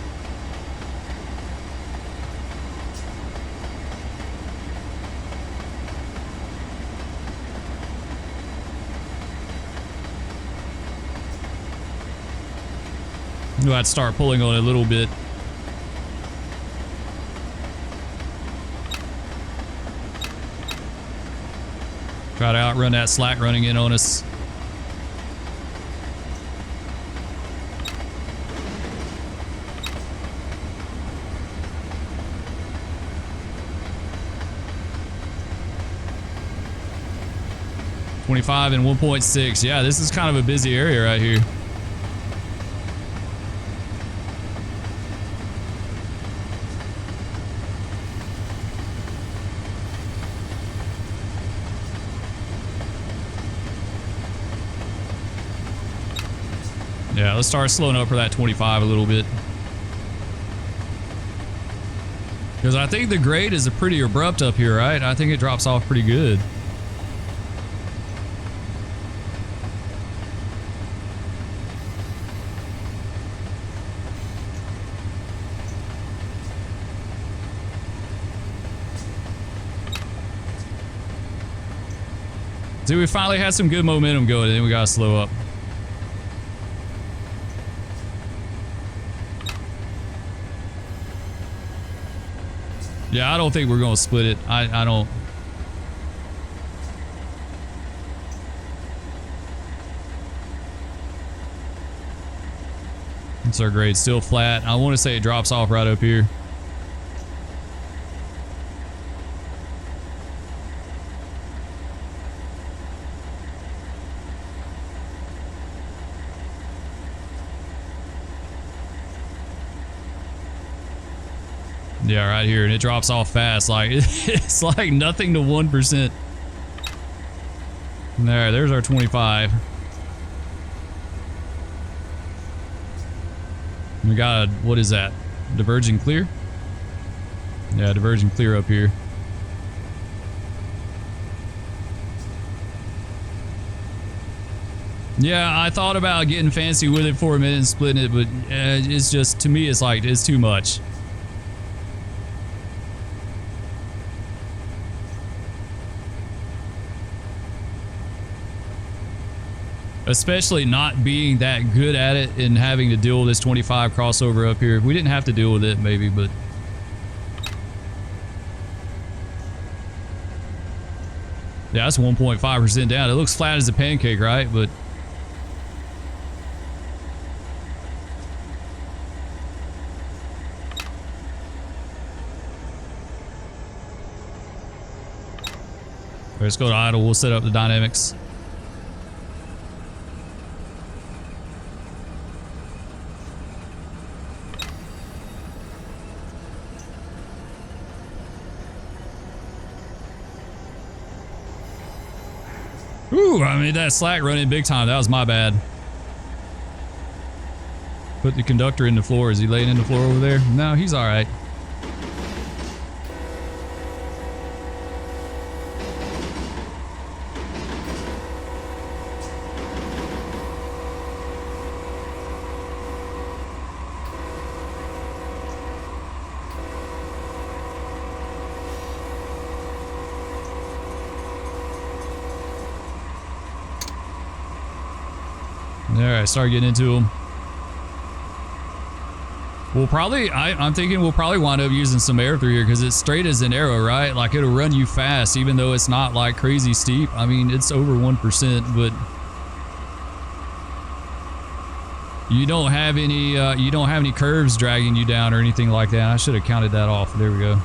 We'll have to start pulling on it a little bit. Try to outrun that slack running in on us. .25 and 1.6. Yeah, this is kind of a busy area right here. Yeah, let's start slowing up for that 25 a little bit. Because I think the grade is pretty abrupt up here, right? I think it drops off pretty good. See, we finally had some good momentum going, and then we gotta slow up. Yeah, I don't think we're gonna split it. I don't. It's our grade still flat. I want to say it drops off right up here. Yeah, right here, and it drops off fast. Like it's like nothing to 1%. There's our 25. We got a, what is that? Diverging clear? Yeah, diverging clear up here. Yeah, I thought about getting fancy with it for a minute and splitting it, but it's just, to me, it's like, it's too much. Especially not being that good at it and having to deal with this 25 crossover up here. If we didn't have to deal with it, maybe, but... Yeah, that's 1.5% down. It looks flat as a pancake, right? But... let's go to idle. We'll set up the dynamics. Ooh, I mean, that slack running big time. That was my bad. Put the conductor in the floor. Is he laying in the floor over there? No, he's all right. Alright, start getting into them. We'll probably, I'm thinking we'll probably wind up using some air through here because it's straight as an arrow, right? Like it'll run you fast even though it's not like crazy steep. I mean, it's over 1%, but you don't have any curves dragging you down or anything like that. I should have counted that off. There we go.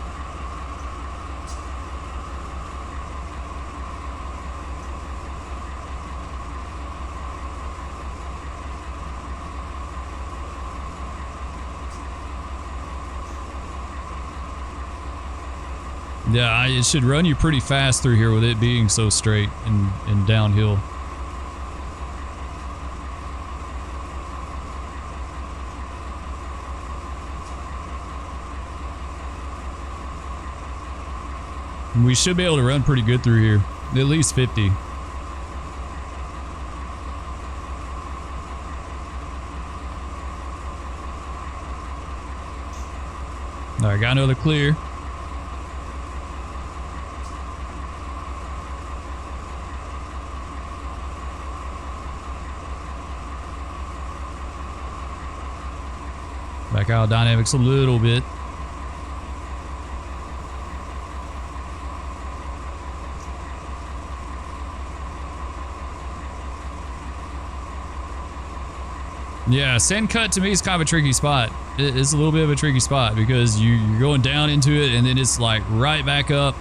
Yeah, it should run you pretty fast through here with it being so straight and downhill. And we should be able to run pretty good through here, at least 50. All right, got another clear. Back out of dynamics a little bit. Yeah, sand cut to me is kind of a tricky spot. It's a little bit of a tricky spot because you're going down into it and then it's like right back up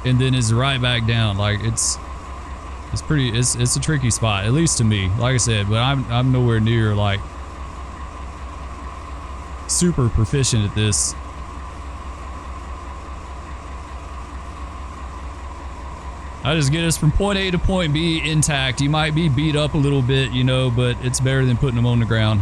and then it's right back down. Like it's a tricky spot, at least to me. Like I said, but I'm nowhere near like super proficient at this. I just get us from point A to point B intact. You might be beat up a little bit, you know, but it's better than putting them on the ground.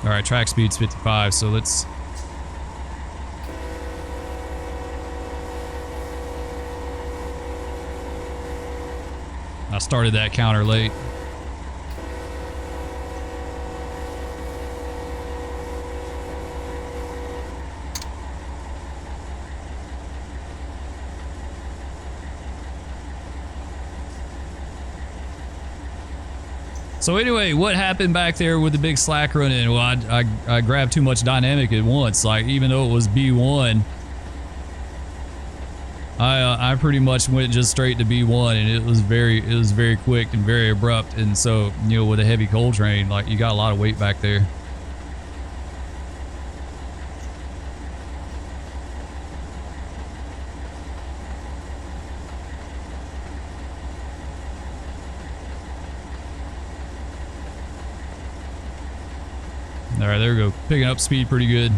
All right, track speed's 55, so let's... I started that counter late. So anyway, what happened back there with the big slack running? Well, I grabbed too much dynamic at once. Like, even though it was B1, I pretty much went just straight to B1, and it was very quick and very abrupt. And so, you know, with a heavy coal train, like, you got a lot of weight back there. All right, there we go. Picking up speed pretty good.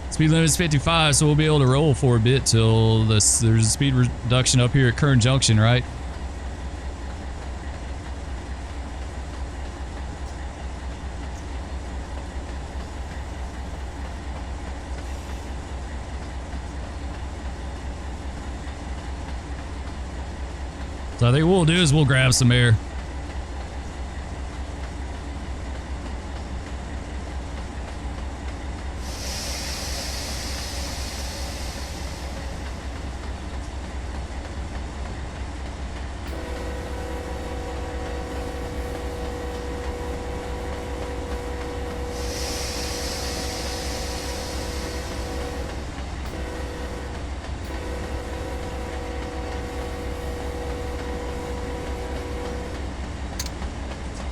Speed limit is 55, so we'll be able to roll for a bit till there's a speed reduction up here at Kern Junction, right? So I think what we'll do is we'll grab some air.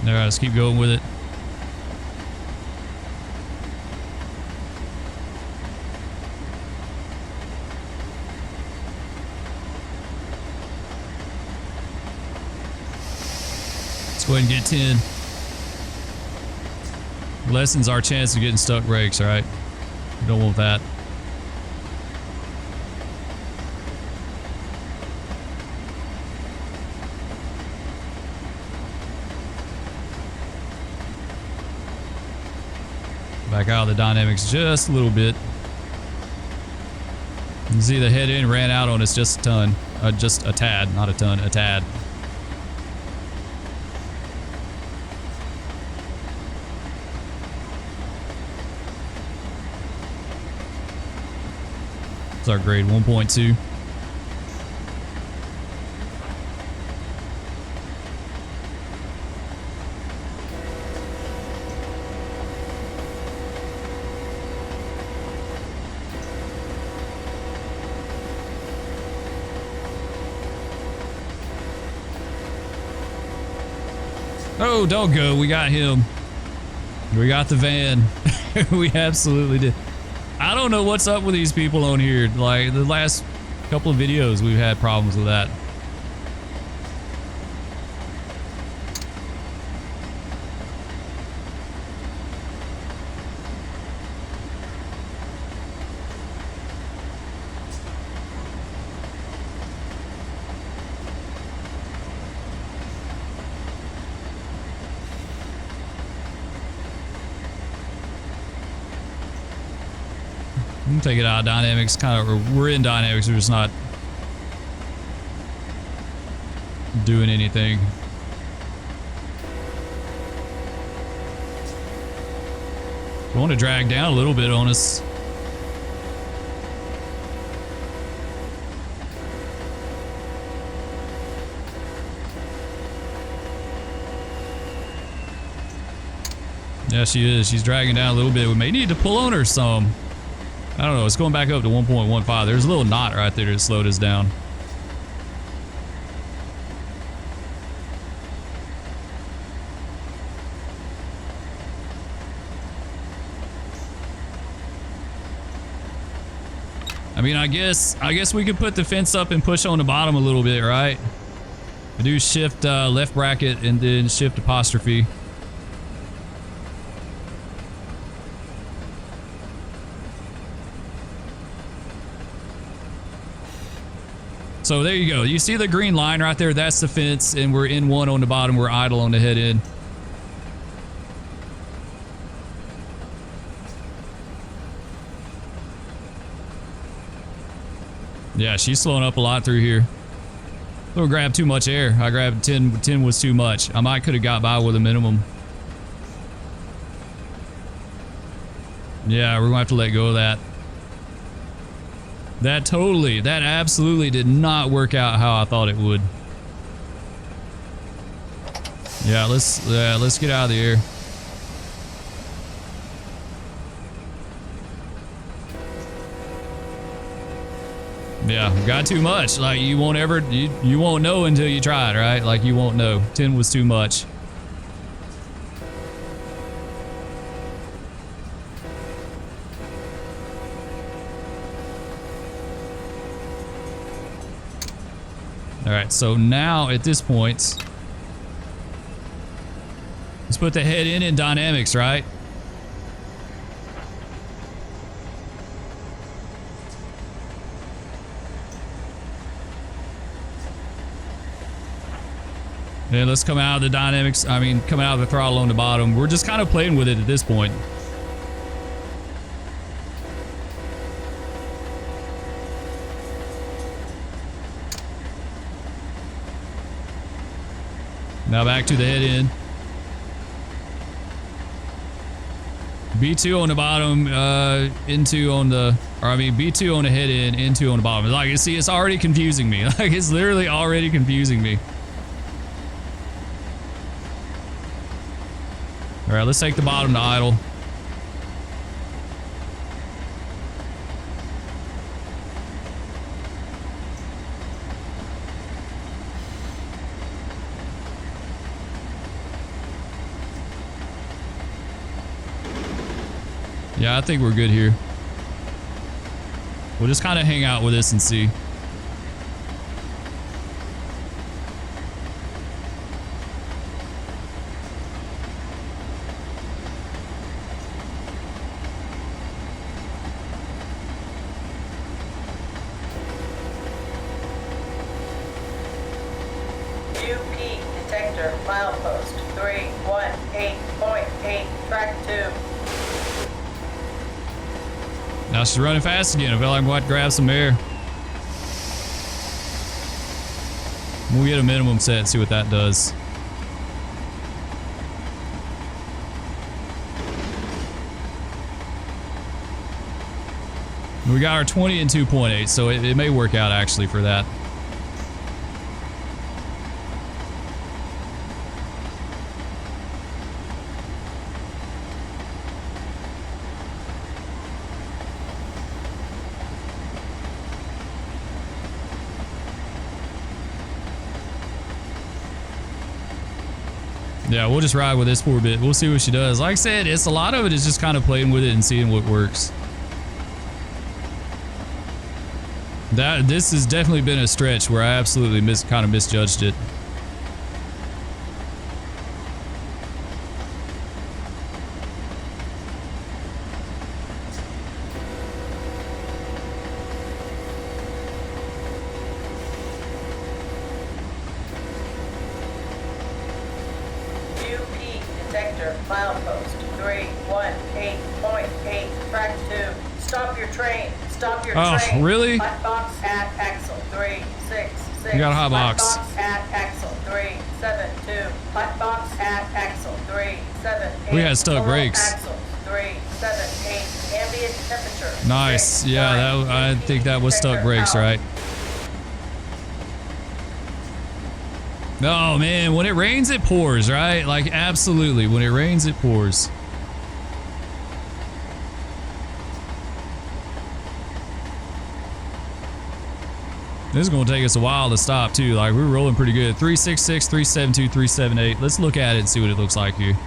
All right, let's keep going with it. Let's go ahead and get 10. Lessens our chance of getting stuck brakes, all right? We don't want that. Back out of the dynamics just a little bit. You can see the head end ran out on us just a ton. Just a tad, not a ton, a tad. It's our grade 1.2. Oh, don't go. We got him. We got the van. We absolutely did. I don't know what's up with these people on here. Like, the last couple of videos, we've had problems with that. We can take it out of dynamics, kind of. We're in dynamics, we're just not doing anything. We want to drag down a little bit on us. Yeah, she is. She's dragging down a little bit. We may need to pull on her some. I don't know. It's going back up to 1.15. There's a little knot right there to slow us down. I mean, I guess we could put the fence up and push on the bottom a little bit, right? We do shift left bracket and then shift apostrophe. So there you go. You see the green line right there? That's the fence, and we're in one on the bottom. We're idle on the head end. Yeah, she's slowing up a lot through here. Don't grab too much air. I grabbed 10. 10 was too much. I might could have got by with a minimum. Yeah, we're gonna have to let go of that. That absolutely did not work out how I thought it would. Yeah, let's get out of the air. Yeah, got too much. Like you won't ever, you won't know until you try it, right? Like you won't know. 10 was too much. All right, so now at this point, let's put the head in dynamics, right? And let's come out of the dynamics. I mean, coming out of the throttle on the bottom. We're just kind of playing with it at this point. Now back to the head end. B2 on the bottom, N2 on the, or I mean B2 on the head end, N2 on the bottom. Like you see, it's already confusing me. Like it's literally already confusing me. All right, let's take the bottom to idle. Yeah, I think we're good here. We'll just kind of hang out with this and see. Now she's running fast again. I feel like I'm going to grab some air. We'll get a minimum set and see what that does. We got our 20 and 2.8, so it may work out actually for that. Yeah, we'll just ride with this for a bit. We'll see what she does. Like I said, it's a lot of it is just kind of playing with it and seeing what works. This has definitely been a stretch where I absolutely kind of misjudged it. Oh, really? Hot box at axle 366. You got a hot box. Hot box at axle 372. Hot box at axle 378. We had stuck brakes. Axle 378. Ambient temperature. Nice. Yeah, I think that was stuck brakes, right? Oh man, when it rains, it pours, right? Like absolutely, when it rains, it pours. This is going to take us a while to stop too. Like, we're rolling pretty good. 366, 372, 378. Let's look at it and see what it looks like here.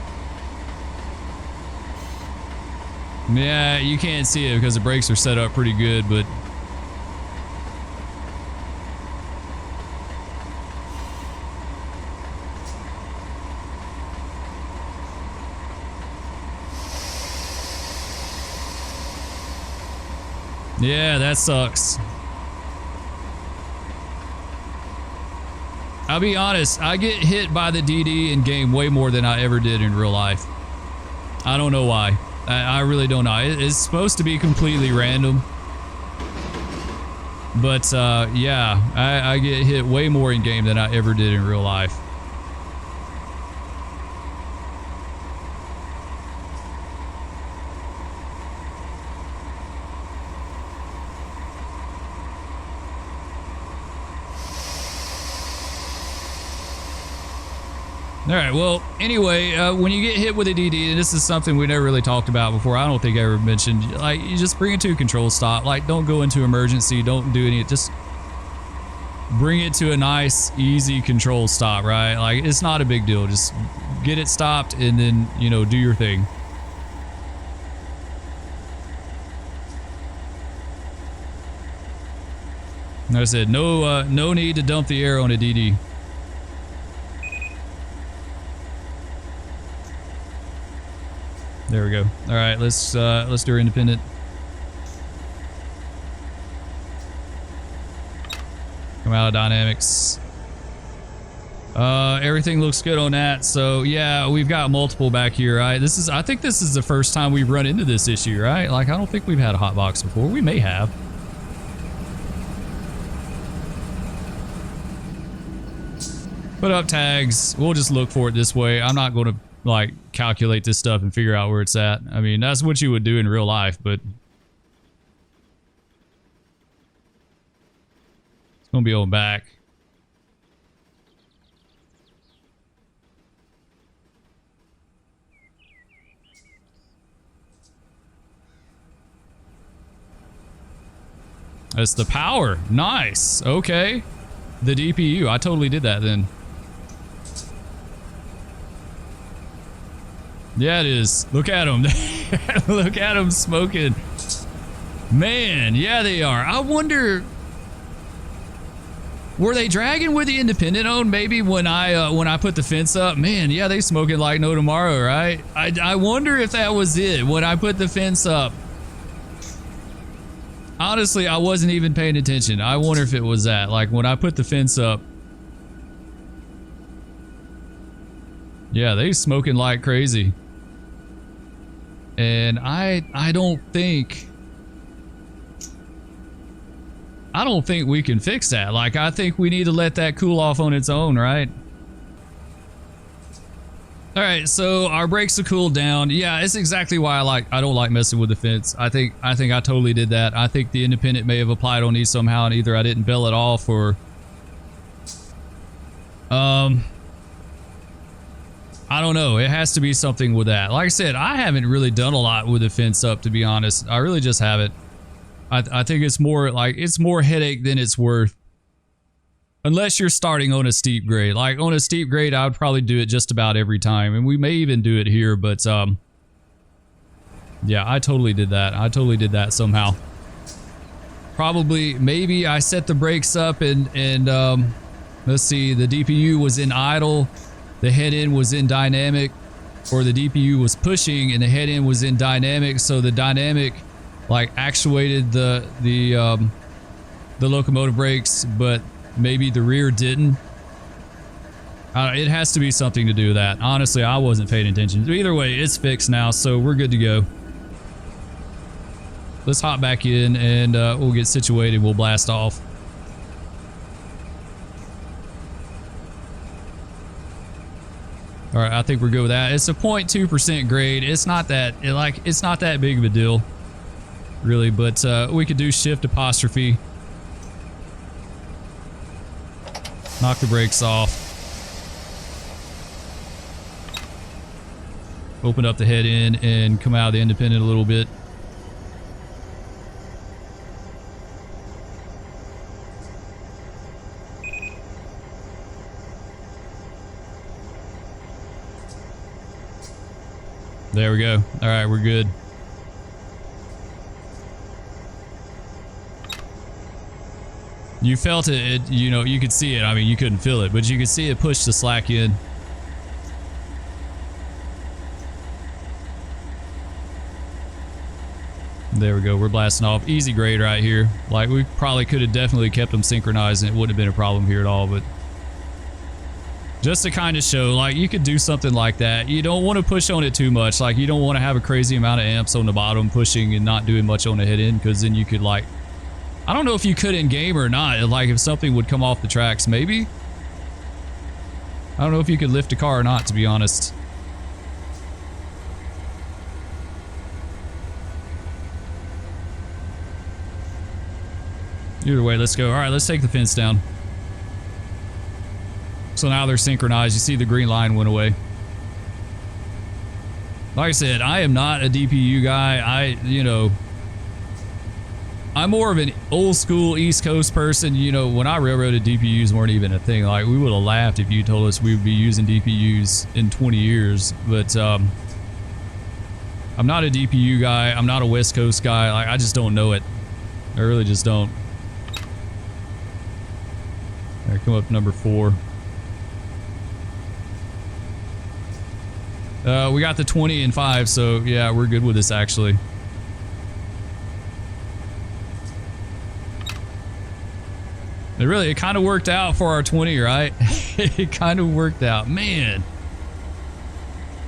Yeah, you can't see it because the brakes are set up pretty good, but yeah, that sucks. I'll be honest, I get hit by the DD in game way more than I ever did in real life. I don't know why. I really don't know. It's supposed to be completely random. But yeah, I get hit way more in game than I ever did in real life. All right, well, anyway, when you get hit with a DD, and this is something we never really talked about before, I don't think I ever mentioned, like, you just bring it to a control stop. Like, don't go into emergency, don't do any, just bring it to a nice, easy control stop, right? Like, it's not a big deal. Just get it stopped and then, you know, do your thing. Like I said, no need to dump the air on a DD. There we go. All right, let's do our independent. Come out of dynamics. Everything looks good on that. So yeah, we've got multiple back here, right? I think this is the first time we've run into this issue, right? Like, I don't think we've had a hot box before. We may have. Put up tags. We'll just look for it this way. I'm not going to like calculate this stuff and figure out where it's at. I mean, that's what you would do in real life, but it's gonna be on back. That's the power. Nice. Okay. The DPU. I totally did that then. Yeah, it is. Look at them. Look at them smoking. Man, yeah, they are. I wonder, were they dragging with the independent on maybe when I put the fence up? Man, yeah, they smoking like no tomorrow, right? I wonder if that was it when I put the fence up. Honestly, I wasn't even paying attention. I wonder if it was that. Like when I put the fence up. Yeah, they smoking like crazy. And I don't think we can fix that. Like, I think we need to let that cool off on its own, right? All right, so our brakes have cooled down. Yeah, it's exactly why I don't like messing with the fence. I think I totally did that. I think the independent may have applied on these somehow, and either I didn't bell it off or I don't know. It has to be something with that. Like I said, I haven't really done a lot with the fence up, to be honest. I really just haven't. I think it's more like, it's more headache than it's worth. Unless you're starting on a steep grade. Like on a steep grade, I would probably do it just about every time. And we may even do it here, but yeah, I totally did that. I totally did that somehow. Probably, maybe I set the brakes up and let's see, the DPU was in idle. The head end was in dynamic, or the DPU was pushing and the head end was in dynamic. So the dynamic like actuated the locomotive brakes, but maybe the rear didn't. It has to be something to do with that. Honestly, I wasn't paying attention. Either way, it's fixed now, so we're good to go. Let's hop back in and we'll get situated. We'll blast off. All right, I think we're good with that. It's a 0.2% grade. It's not that it's not that big of a deal, really. But we could do shift apostrophe. Knock the brakes off. Open up the head end and come out of the independent a little bit. There we go. All right, we're good. You felt it, you know, you could see it. I mean, you couldn't feel it, but you could see it push the slack in. There we go. We're blasting off. Easy grade right here. Like, we probably could have definitely kept them synchronized and it wouldn't have been a problem here at all, but just to kind of show, like, you could do something like that. You don't want to push on it too much. Like, you don't want to have a crazy amount of amps on the bottom pushing and not doing much on the head end, because then you could, like, I don't know if you could in game or not. Like, if something would come off the tracks, maybe. I don't know if you could lift a car or not, to be honest. Either way, let's go. All right, let's take the fence down. So now they're synchronized. You see the green line went away. Like I said, I am not a DPU guy. You know, I'm more of an old school East Coast person. You know, when I railroaded, DPUs weren't even a thing. Like, we would have laughed if you told us we would be using DPUs in 20 years. But I'm not a DPU guy. I'm not a West Coast guy. Like, I just don't know it. I really just don't. All right, come up to number 4. We got the 20 and 5, so yeah, we're good with this actually. It kind of worked out for our 20, right? It kind of worked out, man.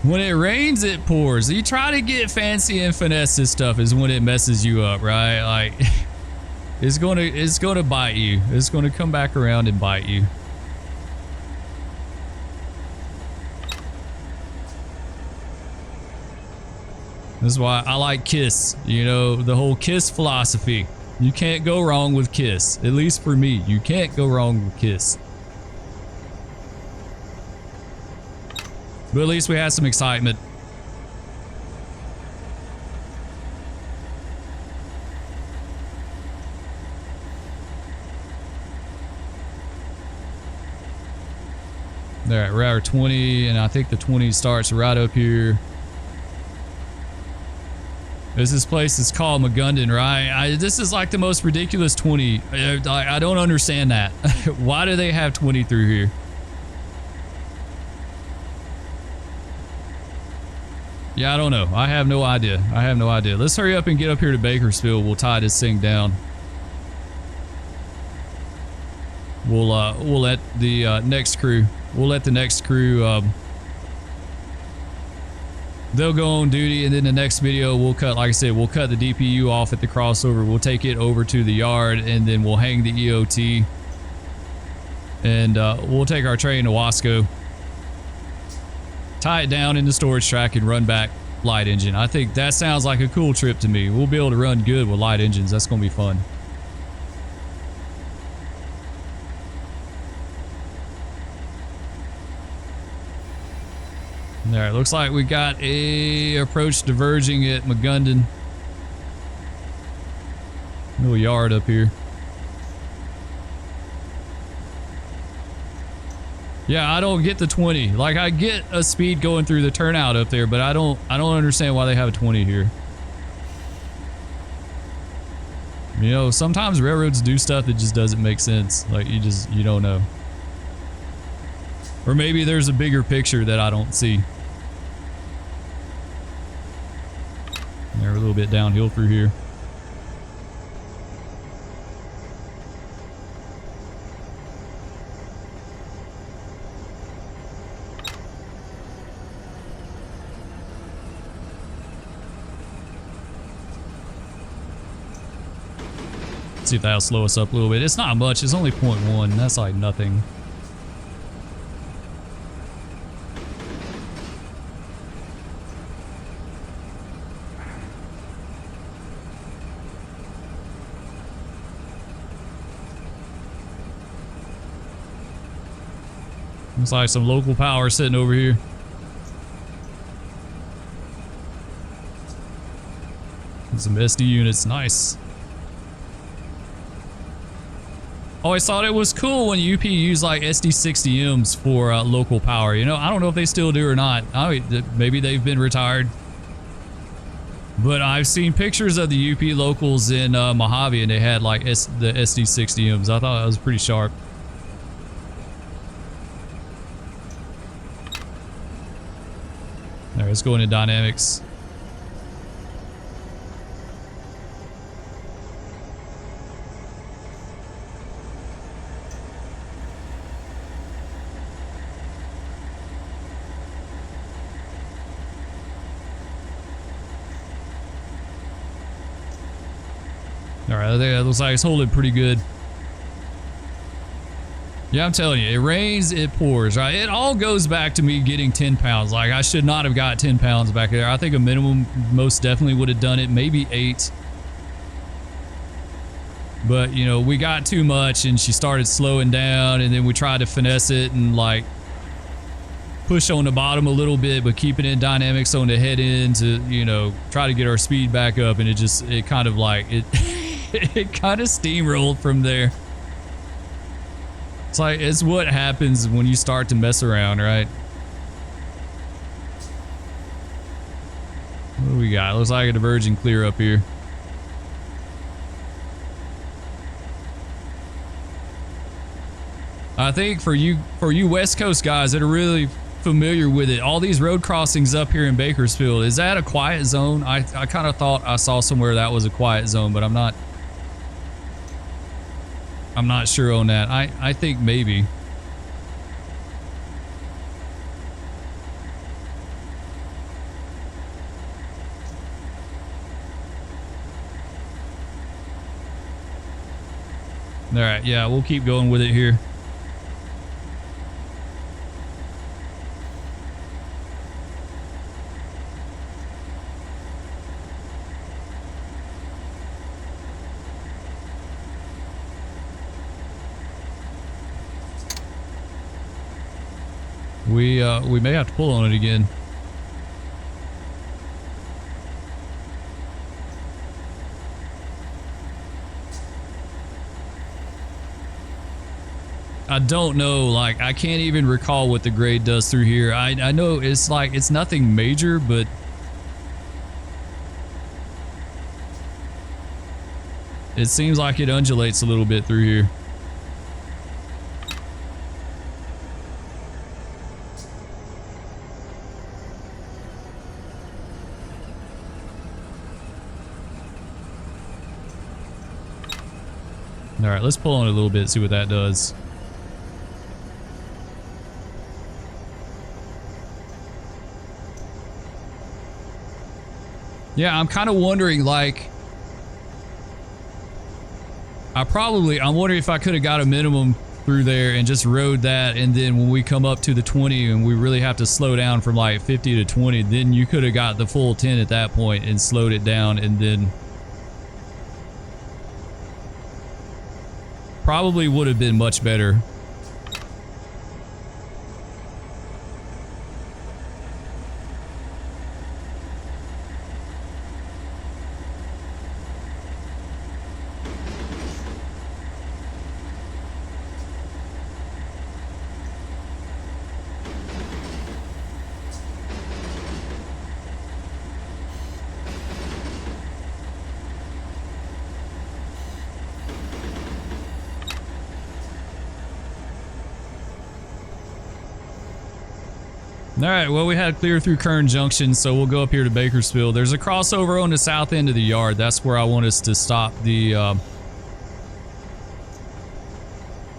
When it rains, it pours. You try to get fancy and finesse this stuff is when it messes you up, right? Like, it's gonna bite you. It's gonna come back around and bite you. This is why I like KISS, you know, the whole KISS philosophy. You can't go wrong with KISS. At least for me, you can't go wrong with KISS. But at least we had some excitement. All right, we're at our 20, and I think the 20 starts right up here. This place is called Magundon, right? This is like the most ridiculous 20. I don't understand that. Why do they have 20 through here? Yeah, I don't know. I have no idea. I have no idea. Let's hurry up and get up here to Bakersfield. We'll tie this thing down. We'll let the next crew. We'll let the next crew. They'll go on duty, and then the next video we'll cut, like I said, we'll cut the DPU off at the crossover. We'll take it over to the yard, and then we'll hang the EOT. And we'll take our train to Wasco, tie it down in the storage track, and run back light engine. I think that sounds like a cool trip to me. We'll be able to run good with light engines. That's going to be fun. All right, looks like we got a approach diverging at Magundon. Little yard up here. Yeah, I don't get the 20. Like, I get a speed going through the turnout up there, but I don't understand why they have a 20 here. You know, sometimes railroads do stuff that just doesn't make sense. Like, you don't know. Or maybe there's a bigger picture that I don't see. They're a little bit downhill through here. See if that'll slow us up a little bit. It's not much. It's only 0.1. That's like nothing. Looks like some local power sitting over here. And some SD units. Nice. Always thought it was cool when UP used like SD60Ms for local power. You know, I don't know if they still do or not. Maybe they've been retired. But I've seen pictures of the UP locals in Mojave, and they had like the SD60Ms. I thought that was pretty sharp. All right, let's go into dynamics. All right, I think it looks like it's holding pretty good. Yeah, I'm telling you, it rains, it pours, right? It all goes back to me getting 10 pounds. Like, I should not have got 10 pounds back there. I think a minimum most definitely would have done it, maybe 8. But, you know, we got too much and she started slowing down, and then we tried to finesse it and, like, push on the bottom a little bit, but keep it in dynamics on the head end to, you know, try to get our speed back up. And it kind of like, it kind of steamrolled from there. It's like, it's what happens when you start to mess around, right? What do we got? Looks like a diverging clear up here. I think for you West Coast guys that are really familiar with it, all these road crossings up here in Bakersfield, is that a quiet zone? I kind of thought I saw somewhere that was a quiet zone, but I'm not sure on that. I think maybe. All right, yeah, we'll keep going with it here. We may have to pull on it again. I don't know, like, I can't even recall what the grade does through here. I know it's like, it's nothing major, but it seems like it undulates a little bit through here. All right, let's pull on it a little bit, see what that does. Yeah, I'm kind of wondering, like, I'm wondering if I could have got a minimum through there and just rode that, and then when we come up to the 20 and we really have to slow down from like 50 to 20, then you could have got the full 10 at that point and slowed it down, and then probably would have been much better. All right, well, we had clear through Kern Junction, so we'll go up here to Bakersfield. There's a crossover on the south end of the yard. That's where I want us to stop the,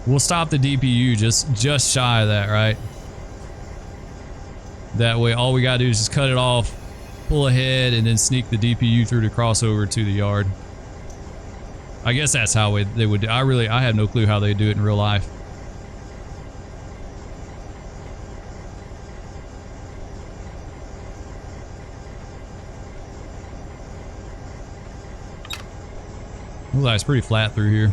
we'll stop the DPU just shy of that, right? That way, all we gotta do is just cut it off, pull ahead, and then sneak the DPU through the crossover to the yard. I guess that's how they would do. I have no clue how they do it in real life. Looks like it's pretty flat through here.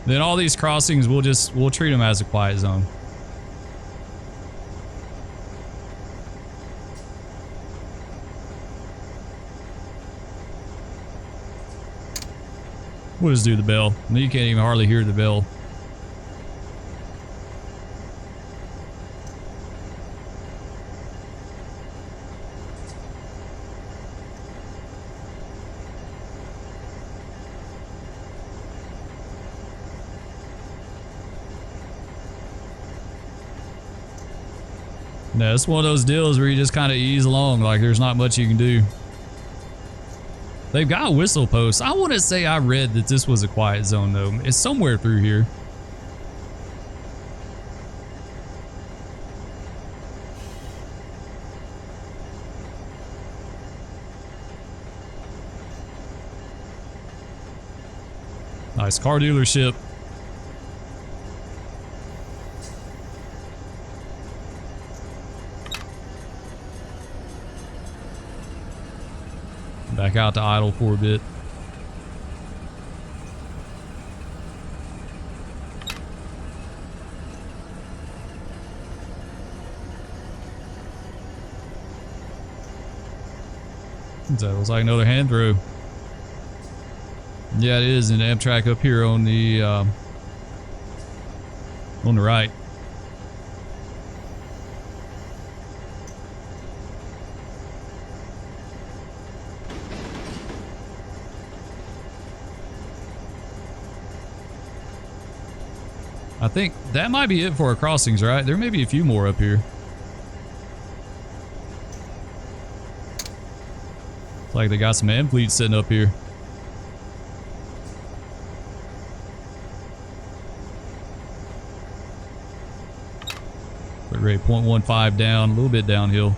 Then all these crossings, we'll treat them as a quiet zone. We'll just do the bell. You can't even hardly hear the bell. No, it's one of those deals where you just kind of ease along, like there's not much you can do. They've got a whistle post. I want to say I read that this was a quiet zone though. It's somewhere through here. Nice car dealership. Back out to idle for a bit. That looks like another hand throw. Yeah, it is an Amtrak up here on the right. I think that might be it for our crossings, right? There may be a few more up here. It's like they got some amphitheaters sitting up here. Rate 0.15 down, a little bit downhill.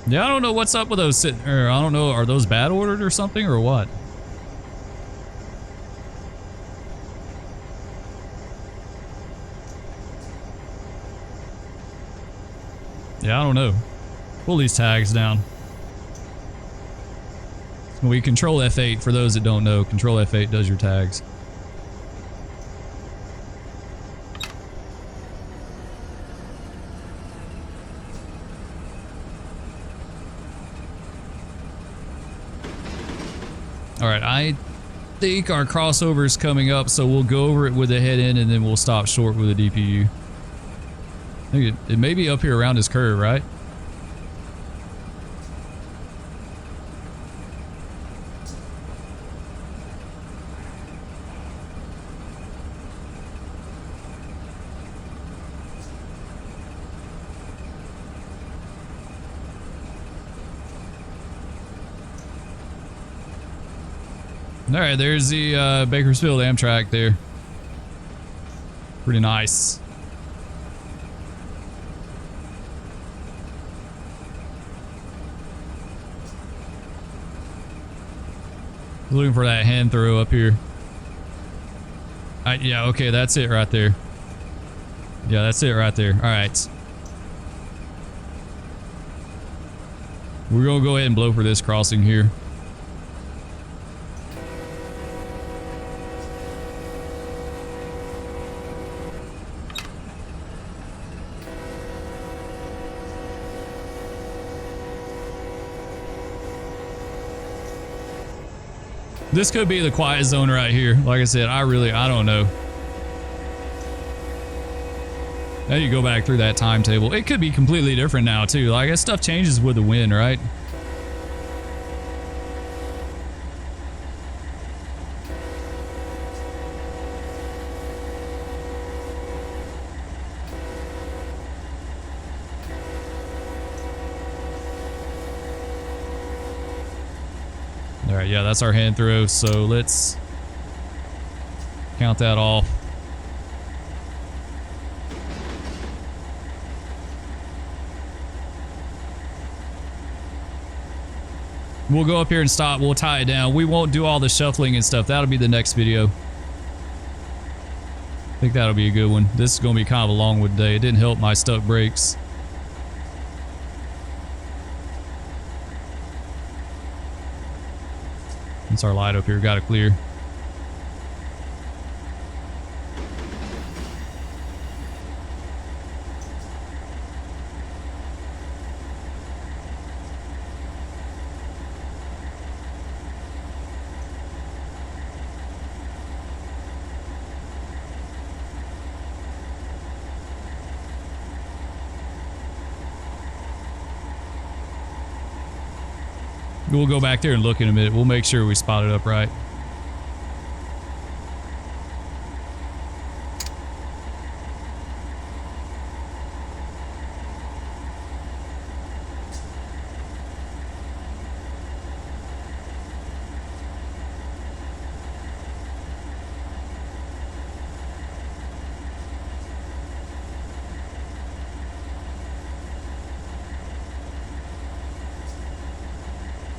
Yeah, I don't know what's up with those sitting, or I don't know, are those bad ordered or something or what? Yeah, I don't know. Pull these tags down. We control F8 for those that don't know. Control F8 does your tags. All right, I think our crossover is coming up, so we'll go over it with the head in and then we'll stop short with the DPU. I think it may be up here around this curve, right? All right, there's the Bakersfield Amtrak there. Pretty nice. Looking for that hand throw up here. Yeah, okay, that's it right there. Yeah, that's it right there. All right. We're gonna go ahead and blow for this crossing here. This could be the quiet zone right here. Like I said, I don't know. Now you go back through that timetable. It could be completely different now too. Like that stuff changes with the wind, right? All right, yeah, that's our hand throw. So let's count that off. We'll go up here and stop. We'll tie it down. We won't do all the shuffling and stuff. That'll be the next video. think that'll be a good one. This is going to be kind of a long one today. It didn't help my stuck brakes. It's our light up here. Got to clear. We'll go back there and look in a minute. We'll make sure we spot it up right.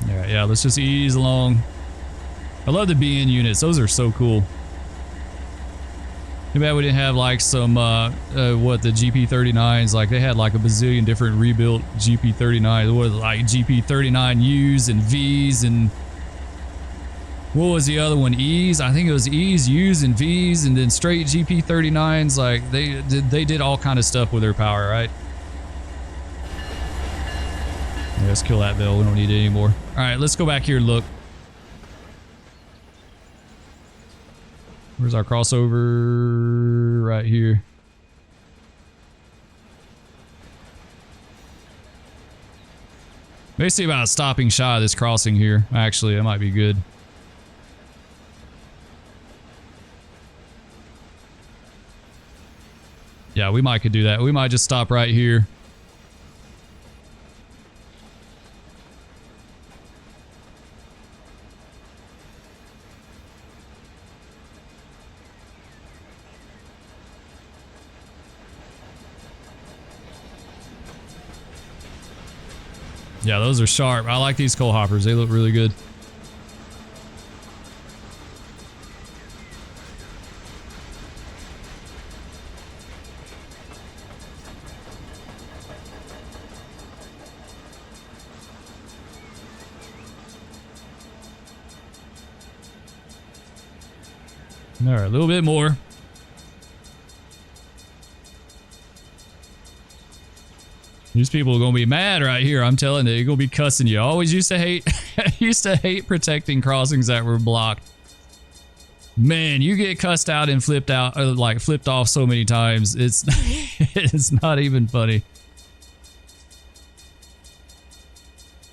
Alright, yeah, let's just ease along. I love the BN units. Those are so cool. Too bad we didn't have like some, what, the GP39s. Like, they had like a bazillion different rebuilt GP39s. What was it, like GP39Us and Vs and... What was the other one? E's? I think it was E's, U's, and V's, and then straight GP39s. Like, they did all kind of stuff with their power, right? Yeah, let's kill that bell. We don't need it anymore. All right, let's go back here and look. Where's our crossover? Right here. May see about stopping shy of this crossing here. Actually, that might be good. Yeah, we might could do that. We might just stop right here. Yeah, those are sharp. I like these coal hoppers. They look really good. All right, a little bit more. These people are gonna be mad right here. I'm telling you, they're gonna be cussing you. I always used to hate, protecting crossings that were blocked. Man, you get cussed out and flipped out, like flipped off so many times. It's, it's not even funny.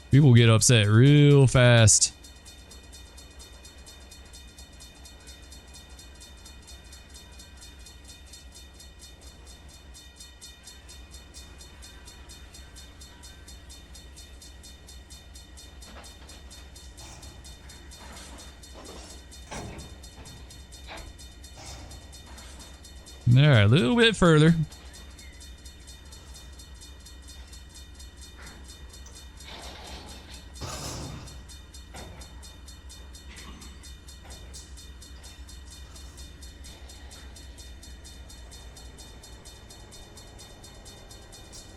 People get upset real fast. All right, a little bit further.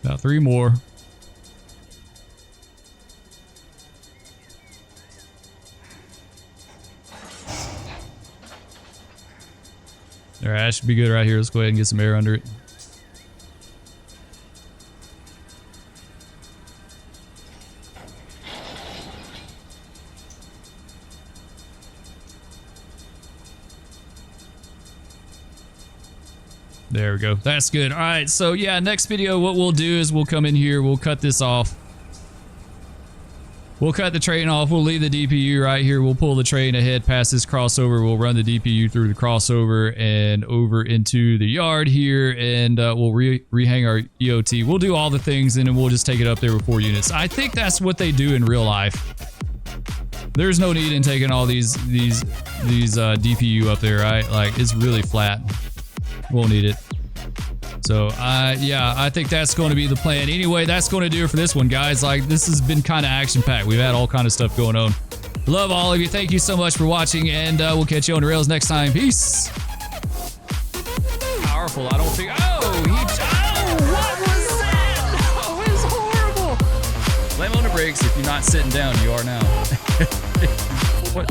About 3 more. All right, that should be good right here. Let's go ahead and get some air under it. There we go. That's good. All right, so yeah, next video, what we'll do is we'll come in here, we'll cut this off. We'll cut the train off. We'll leave the DPU right here. We'll pull the train ahead past this crossover. We'll run the DPU through the crossover and over into the yard here, and we'll rehang our EOT. We'll do all the things, and then we'll just take it up there with 4 units. I think that's what they do in real life. There's no need in taking all these DPU up there, right? Like, it's really flat. Won't need it. So, yeah, I think that's going to be the plan. Anyway, that's going to do it for this one, guys. Like, this has been kind of action-packed. We've had all kind of stuff going on. Love all of you. Thank you so much for watching, and we'll catch you on the rails next time. Peace. powerful. I don't think. Oh, what was that? Oh, it was horrible. Slam on the brakes. If you're not sitting down, you are now. What?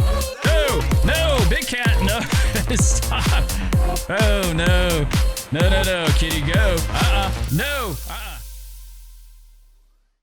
No, big cat, no. Stop. Oh, no. No, kitty, go. No.